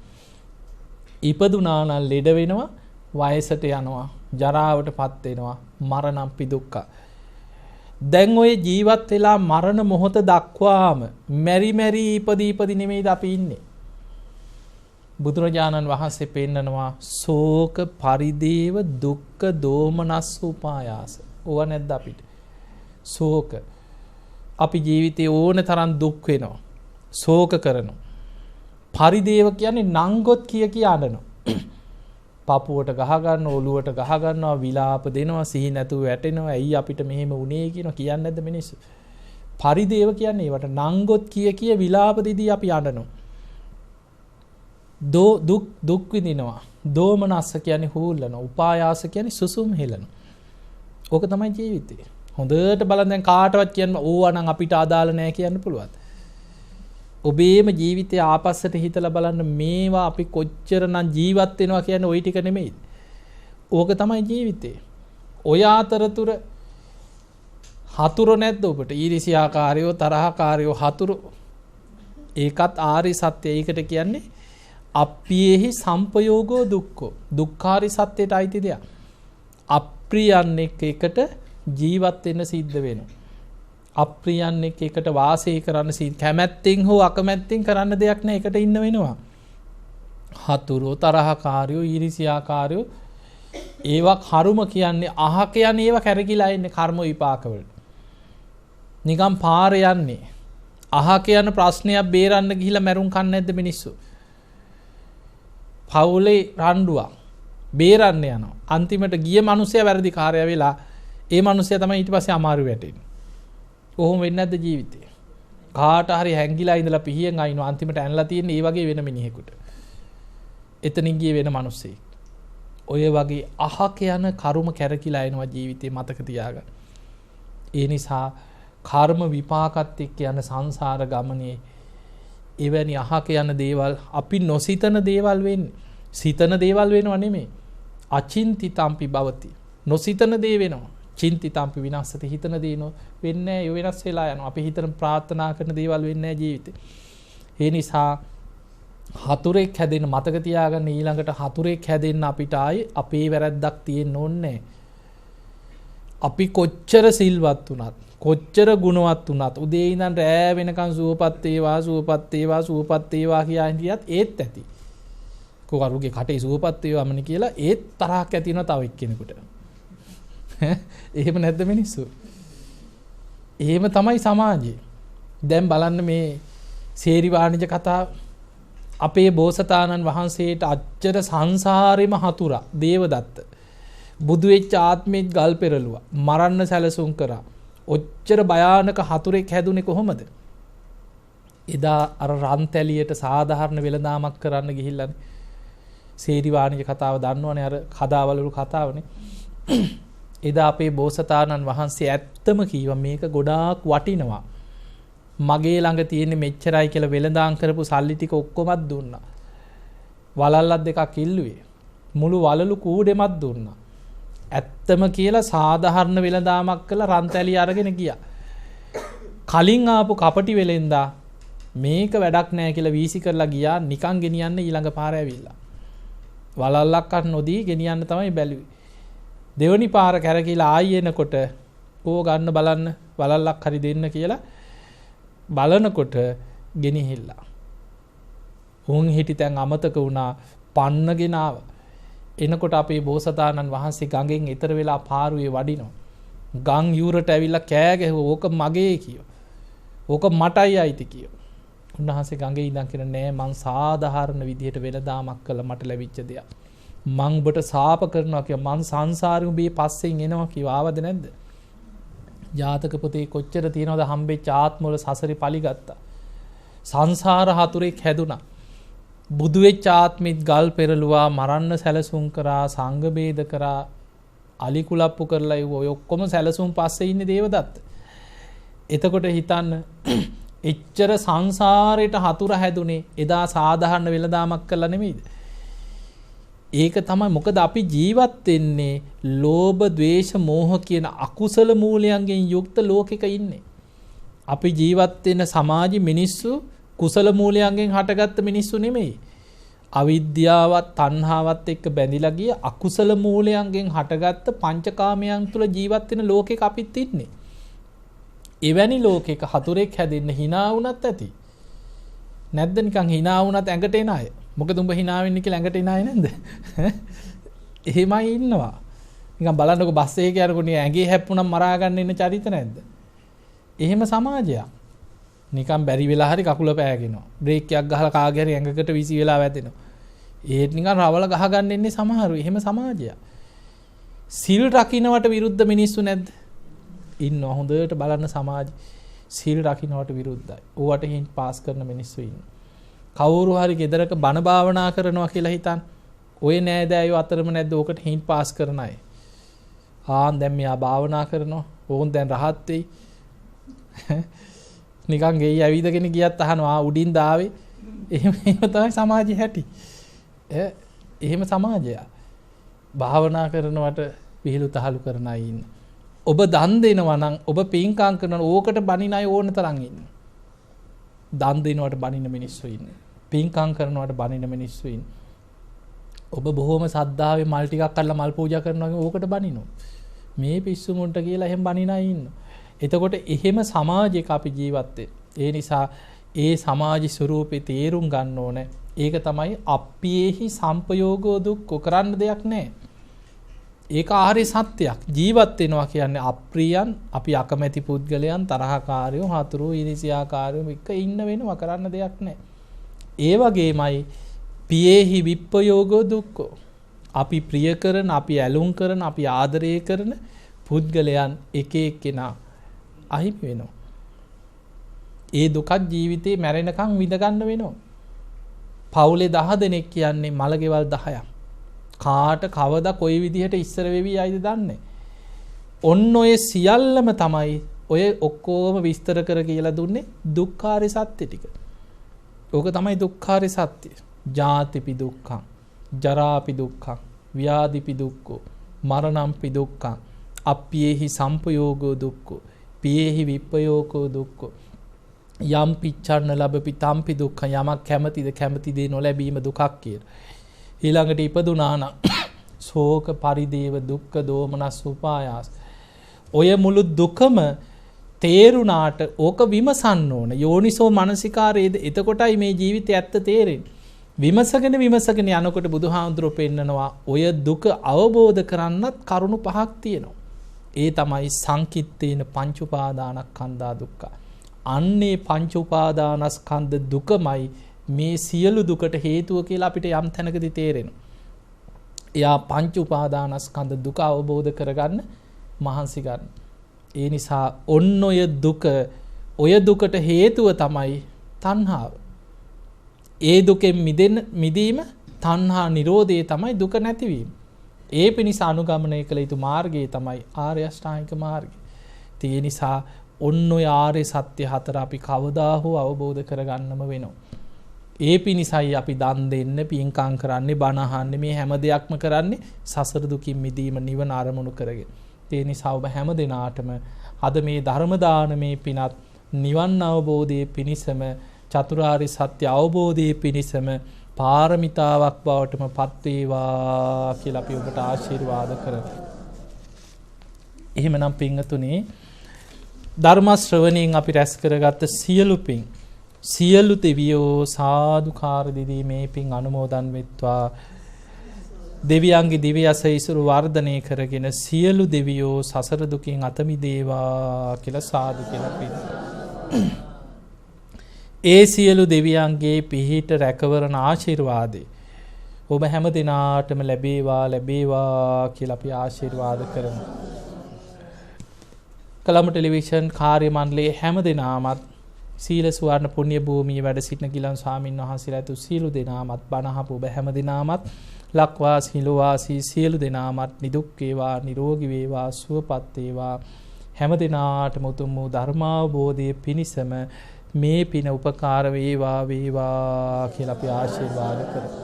ඉපදුනා නම් ලෙඩ වෙනවා, වයසට යනවා, ජරාවටපත් වෙනවා, මරණම්පි දුක්ඛ. දැන් ඔය ජීවත් වෙලා මරණ මොහොත දක්වාම මෙරි ඉපදී නෙමෙයිද අපි ඉන්නේ. බුදුරජාණන් වහන්සේ පෙන්නනවා ශෝක පරිදේව දුක්ඛ දෝමනස් උපායාස. ඕව නැද්ද අපිට? ශෝක අපි ජීවිතේ ඕන තරම් දුක් වෙනවා. ශෝක කරනවා. පරිදේව කියන්නේ නංගොත් කිය අඬනවා. පපුවට ගහගන්න, ඔලුවට ගහගන්නවා, විලාප දෙනවා, සිහි නැතුව වැටෙනවා. ඇයි අපිට මෙහෙම වුනේ කියනවා කියන්නේ නැද්ද මිනිස්සු? පරිදේව කියන්නේ ඒවට නංගොත් කිය විලාප දෙදී අපි අඬනවා. දුක් විඳිනවා. දෝමනස්ස කියන්නේ හූල්ලනවා. උපායාස කියන්නේ සුසුම් හෙලනවා. ඕක තමයි ජීවිතේ. හොඳට බලන්න දැන් කාටවත් කියන්න ඕවා නම් අපිට අදාළ නැහැ කියන්න පුළුවන්. ඔබේම ජීවිතය ආපස්සට හිතලා බලන්න මේවා අපි කොච්චරනම් ජීවත් වෙනවා කියන්නේ ওই ටික නෙමෙයි. ඕක තමයි ජීවිතේ. ඔය අතරතුර හතුරු නැද්ද ඔබට? ඊර්ෂ්‍යාකාරයෝ, තරහකාරයෝ හතුරු. ඒකත් ආරි සත්‍යය. ඒකට කියන්නේ අප්පියෙහි සම්පයෝගෝ දුක්ඛෝ. දුක්ඛාරි සත්‍යයට අයිති දෙයක්. අප්‍රියන් එකට ජීවත් වෙන්න සිද්ධ වෙනවා. අප්‍රියන් එකට වාසය කරන්න සිද්ධ. කැමැත්තෙන් හෝ අකමැත්තෙන් කරන්න දෙයක් නැහැ. එකට ඉන්න වෙනවා. හතුරෝ, තරහකාරයෝ, ඊර්ෂ්‍යාකාරයෝ ඒවා කර්ම කියන්නේ අහ කියන්නේ ඒවා කැරකිලා ඉන්නේ කර්ම විපාක වලට. නිකම් පාර යන්නේ. අහ කියන ප්‍රශ්නයක් බේරන්න ගිහිලා මැරුම් කන්නේ නැද්ද මිනිස්සු? පවුලේ රණ්ඩුවක් බේරන්න යනවා. අන්තිමට ගිය මිනිස්සයා වැරදිකාරය වෙලා ඒ මිනිස්සයා තමයි ඊට පස්සේ අමාරු වැටෙන්නේ. කොහොම වෙන්නේ නැද්ද ජීවිතේ? කාට හරි හැංගිලා ඉඳලා පිහියෙන් අයින්නවා. අන්තිමට ඇනලා තියෙන්නේ ඒ වගේ වෙන මිනිහෙකුට. එතනින් ගියේ වෙන මිනිස්සෙක්. ඔය වගේ අහක යන කර්ම කැරකිලා එනවා ජීවිතේ මතක තියාගන්න. ඒ නිසා කර්ම විපාකත් එක්ක යන සංසාර ගමනේ එවැනි අහක යන දේවල් අපි නොසිතන දේවල් වෙන්නේ. සිතන දේවල් වෙනව නෙමෙයි. අචින්තිතම්පි භවති. නොසිතන දේ වෙනවා. චින්තිතම්පි විනාශති. හිතන දේ වෙන්නේ නැහැ. ඒ වෙනස් වෙලා යනවා. අපි හිතන ප්‍රාර්ථනා කරන දේවල් වෙන්නේ නැහැ ජීවිතේ. ඒ නිසා හතුරෙක් හැදෙන්න මතක තියාගන්න. ඊළඟට හතුරෙක් හැදෙන්න අපිට ආයේ අපේ වැරද්දක් තියෙන්න ඕනේ. අපි කොච්චර සිල්වත් වුණත්, කොච්චර ගුණවත් වුණත්, උදේ ඉඳන් රෑ වෙනකන් සුවපත් වේවා, සුවපත් වේවා, සුවපත් වේවා කියලා හිටියත් ඒත් ඇති. කවුරුගේ කටේ සුවපත් වේවාමනි කියලා ඒත් තරහක් ඇති වෙනවා තව එක්කෙනෙකුට. එහෙම නැද්ද මිනිස්සු? එහෙම තමයි සමාජය. දැන් බලන්න මේ සේරි වාණිජ කතාව. අපේ බෝසතාණන් වහන්සේට අච්චර සංසාරෙම හතුරා දේවදත්ත බුදු වෙච්ච ආත්මෙත් ගල් පෙරළුවා, මරන්න සැලසුම් කරා. ඔච්චර භයානක හතුරෙක් හැදුනේ කොහොමද? එදා අර රන්තැලියට සාධාරණ වෙළඳාමක් කරන්න ගිහිල්ලානේ. සේරි වාණිජ කතාව දන්නවනේ, අර කදාවලු කතාවනේ. එදා අපේ බෝසතාණන් වහන්සේ ඇත්තම කීවා මේක ගොඩාක් වටිනවා. මගේ ළඟ තියෙන මෙච්චරයි කියලා වෙළඳාම් කරපු සල්ලි ටික ඔක්කොමත් දුන්නා. වලල්ලක් දෙකක් ඉල්ලුවේ. මුළු වලලු කූඩෙමත් දුන්නා. ඇත්තම කියලා සාධාරණ වෙළඳාමක් කළා රන්තැලිය අරගෙන ගියා. කලින් ආපු කපටි වෙලෙන්දා මේක වැඩක් නෑ කියලා වීසි කරලා ගියා. නිකන් ගෙනියන්න ඊළඟ පාර ඇවිල්ලා. වලල්ලක් අත් නොදී ගෙනියන්න තමයි බැලුවේ. දෙවනි පාර කැරකිලා ආයෙ එනකොට ඕ ගන්න බලන්න වලල්ලක් හරි දෙන්න කියලා බලනකොට ගෙනහිල්ලා. උන් හිටි තැන් අමතක වුණා. පන්නගෙන ආව. එනකොට අපේ බෝසතාණන් වහන්සේ ගඟෙන් එතර වෙලා පාරුවේ වඩිනවා. ගම් යූරට ඇවිල්ලා කෑ ගැහුවා ඕක මගේ කියෝ. ඕක මටයි අයිති කියෝ. උන්වහන්සේ ගඟේ ඉඳන් කියන නෑ මං සාධාරණ විදිහට වෙළඳාමක් කළා මට ලැබිච්ච දෙයක්. මං ඔබට සාප කරනවා කියලා මං සංසාරෙ උඹේ පස්සෙන් එනවා කිව්වා. ආවද නැද්ද? ජාතක පොතේ කොච්චර තියෙනවද හම්බෙච්ච ආත්මවල සසරේ පලිගත්තා. සංසාර හතුරෙක් හැදුනා. බුදු වෙච්ච ආත්මෙත් ගල් පෙරළුවා, මරන්න සැලසුම් කරා, සංඝ බේද කරා, අලි කුලප්පු කරලා ඔය ඔක්කොම සැලසුම් පස්සේ ඉන්නේ දේවදත්ත. එතකොට හිතන්න එච්චර සංසාරයට හතුර හැදුනේ එදා සාධාරණ වෙළඳාමක් කළා නෙමෙයිද? ඒක තමයි. මොකද අපි ජීවත් වෙන්නේ ලෝභ, ද්වේෂ, මෝහ කියන අකුසල මූලයන්ගෙන් යුක්ත ලෝකෙක ඉන්නේ. අපි ජීවත් වෙන සමාජෙ මිනිස්සු කුසල මූලයන්ගෙන් හටගත්ත මිනිස්සු නෙමෙයි. අවිද්‍යාවත් තණ්හාවත් එක්ක බැඳිලා ගිය අකුසල මූලයන්ගෙන් හටගත්ත පංචකාමයන් තුල ජීවත් වෙන ලෝකෙක අපිත් ඉන්නේ. එවැනි ලෝකෙක හතුරෙක් හැදෙන්න hina වුණත් ඇති. නැද්ද නිකන් hina වුණත් ඇඟට එන අය? මොකද උඹ hina වෙන්නේ කියලා ඇඟට එන අය නැද්ද? එහෙමයි ඉන්නවා. නිකන් බලන්නකො බස් එකේ යනකොට ඇඟේ හැප්පුණම් මරා ගන්න ඉන්න චරිත නැද්ද? එහෙම සමාජයක්. නිකන් බැරි වෙලා හරි කකුල පෑගෙනවා. බ්‍රේක් එකක් ගහලා කාගේ හරි ඇඟකට වීසි වෙලා වැදෙනවා. ඒත් නිකන් රවල ගහ ගන්න ඉන්නේ සමහරු. එහෙම සමාජයක්. සිල් රකින්නවට විරුද්ධ මිනිස්සු නැද්ද? ඉන්නවා. හොඳට බලන්න සමාජ සිල් රකින්නවට විරුද්ධයි. ඕවට හින් පාස් කරන මිනිස්සු ඉන්නවා. කවුරු හරි ගෙදරක බණ භාවනා කරනවා කියලා හිතන් ඔය නෑදෑයෝ අතරම නැද්ද ඕකට හින් පාස් කරන අය? දැන් මෙයා භාවනා කරනවා. ඕන් දැන් රහත් වෙයි. නිකන් ගෙයි ඇවිදගෙන ගියත් අහනවා උඩින් දාවේ. එහෙම තමයි සමාජයේ හැටි. එහෙම සමාජය. භාවනා කරනවට විහිළු තහළු කරන අය ඉන්න. ඔබ දන් දෙනවා නම් ඔබ පින්කම් කරනවා ඕකට බනින අය ඕන තරම් ඉන්න. දන් දෙනවට බනින මිනිස්සු ඉන්න. පින්කම් කරනවට බනින මිනිස්සු ඉන්න. ඔබ බොහොම සද්ධාවේ මල් ටිකක් අල්ලලා මල් පූජා කරනවා වගේ ඕකට බනිනවා. මේ පිස්සු මුන්ට කියලා එහෙම බනින අය ඉන්න. එතකොට එහෙම සමාජයක අපි ජීවත් වෙන්නේ. ඒ නිසා ඒ සමාජ ස්වරූපේ තේරුම් ගන්න ඕනේ. ඒක තමයි අප්පියේහි සම්පයෝගෝ දුක්ඛ කරන්න දෙයක් නැහැ. ඒක ආර්ය සත්‍යයක්. ජීවත් වෙනවා කියන්නේ අප්‍රියයන්, අපි අකමැති පුද්ගලයන්, තරහකාරයෝ, හතුරු, ඊර්ෂ්‍යාකාරයෝ එක්ක ඉන්න වෙනවා කරන්න දෙයක් නැහැ. ඒ වගේමයි පියේහි විප්පයෝගෝ දුක්ඛ. අපි ප්‍රිය කරන, අපි ඇලුම් කරන, අපි ආදරය කරන පුද්ගලයන් එක එක්කෙනා අහිමි වෙනවා. ඒ දුකත් ජීවිතේ මැරෙනකන් විඳ ගන්න වෙනවා. පවුලේ 10 දෙනෙක් කියන්නේ මලගෙවල් 10ක්. කාට කවදා කොයි විදිහට ඉස්සර වෙවි ආයිද දන්නේ. ඔන්න ඔය සියල්ලම තමයි ඔය ඔක්කොම විස්තර කර කියලා දුන්නේ දුක්ඛාරය සත්‍ය ටික. ඕක තමයි දුක්ඛාරය සත්‍ය. ජාතිපි දුක්ඛං, ජරාපි දුක්ඛං, ව්‍යාධිපි දුක්ඛෝ, මරණම්පි දුක්ඛං, අප්පියේහි සම්පයෝගෝ දුක්ඛෝ, පියේහි විප්පයෝගෝ දුක්ඛෝ. යම් පිච්ඡන්න ලැබපි තම්පි දුක්ඛ. යමක් කැමතිද කැමති දේ නොලැබීම දුකක් කියලා. ඊළඟට ඉපදුනා නම් ශෝක පරිදේව දුක්ඛ දෝමනස් උපායාස. ඔය මුළු දුකම තේරුණාට ඕක විමසන්න ඕන. යෝනිසෝ මනසිකාරයේද එතකොටයි මේ ජීවිතය ඇත්ත තේරෙන්නේ. විමසගෙන යනකොට බුදුහාමුදුරුවෝ පෙන්නනවා ඔය දුක අවබෝධ කරන්නත් කරුණු 5ක් තියෙනවා. ඒ තමයි සංකිට්ඨේන පංච උපාදානස්කන්ධා දුක්ඛ. අන්නේ පංච උපාදානස්කන්ධ දුකමයි මේ සියලු දුකට හේතුව කියලා අපිට යම් තැනකදී තේරෙනවා. එයා පංච උපාදානස්කන්ධ දුක අවබෝධ කරගන්න මහන්සි ගන්න. ඒ නිසා ඔන්න ඔය දුකට හේතුව තමයි තණ්හාව. ඒ දුකෙන් මිදීම තණ්හා නිරෝධය තමයි දුක නැතිවීම. ඒ පිණිස අනුගමනය කළ යුතු මාර්ගය තමයි ආර්ය අෂ්ටාංගික මාර්ගය. ඒ නිසා ඔන්න ඔය ආර්ය සත්‍ය 4 අපි කවදා හෝ අවබෝධ කරගන්නම වෙනවා. ඒ පිණිසයි අපි දන් දෙන්න, පින්කම් කරන්නේ, බණ අහන්නේ, මේ හැම දෙයක්ම කරන්නේ සසර දුකින් මිදීම නිවන අරමුණු කරගෙන. ඒ නිසා ඔබ හැම දිනාටම අද මේ ධර්ම දානමේ පිනත් නිවන් අවබෝධයේ පිණිසම, චතුරාර්ය සත්‍ය අවබෝධයේ පිණිසම පාරමිතාවක් බවටම පත් වේවා කියලා අපි ඔබට ආශිර්වාද කරමු. එහෙමනම් පින්තුනේ ධර්ම ශ්‍රවණයෙන් අපි රැස් කරගත්ත සියලු පින් සියලු දෙවියෝ සාදුකාර දෙදී මේ පින් අනුමෝදන් වෙත්වා. දෙවියන්ගේ දිව්‍ය අසීසුරු වර්ධනය කරගෙන සියලු දෙවියෝ සසර දුකින් අත මිදේවා කියලා සාදු කියලා පින්. ඒ සියලු දෙවියන්ගේ පිහිට රැකවරණ ආශිර්වාදේ ඔබ හැම දිනාටම ලැබේවා කියලා අපි ආශිර්වාද කරමු. කලම ටෙලිවිෂන් කාර්ය මණ්ඩලයේ හැම දිනාමත් සීල සුවර්ණ පුණ්‍ය භූමියේ වැඩ සිටින ගිලන් ස්වාමීන් වහන්සේලා තු සියලු දෙනාමත් බණ අහපු ඔබ හැම දිනාමත් ලක්වාසී ලෝවාසී සියලු දෙනාමත් නිදුක් වේවා, නිරෝගී වේවා, සුවපත් වේවා. හැම දිනාටම උතුම් වූ ධර්මාවබෝධයේ පිණිසම මේ පින උපකාර වේවා කියලා අපි ආශිර්වාද කරමු.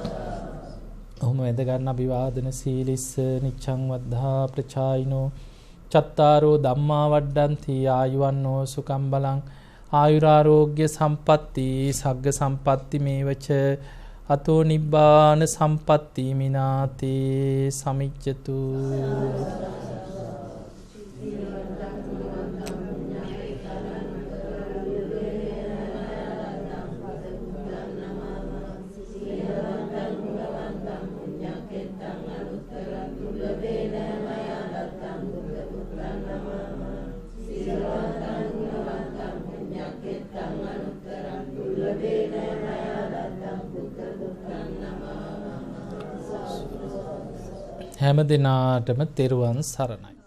ඔහොම වැඳ ගන්න අභිවාදන සීලිස්ස නිච්ඡං වද්ධා ප්‍රචායිනෝ චත්තාරෝ ධම්මා වඩ්ඩන්ති ආයුවන්නෝ සුඛං බලං ආයුරාරෝග්‍ය සම්පatti සග්ග සම්පatti මේවච අතෝ නිබ්බාන සම්පatti මිනාතේ සමිච්ඡතු. හැම දිනාටම තෙරුවන් සරණයි.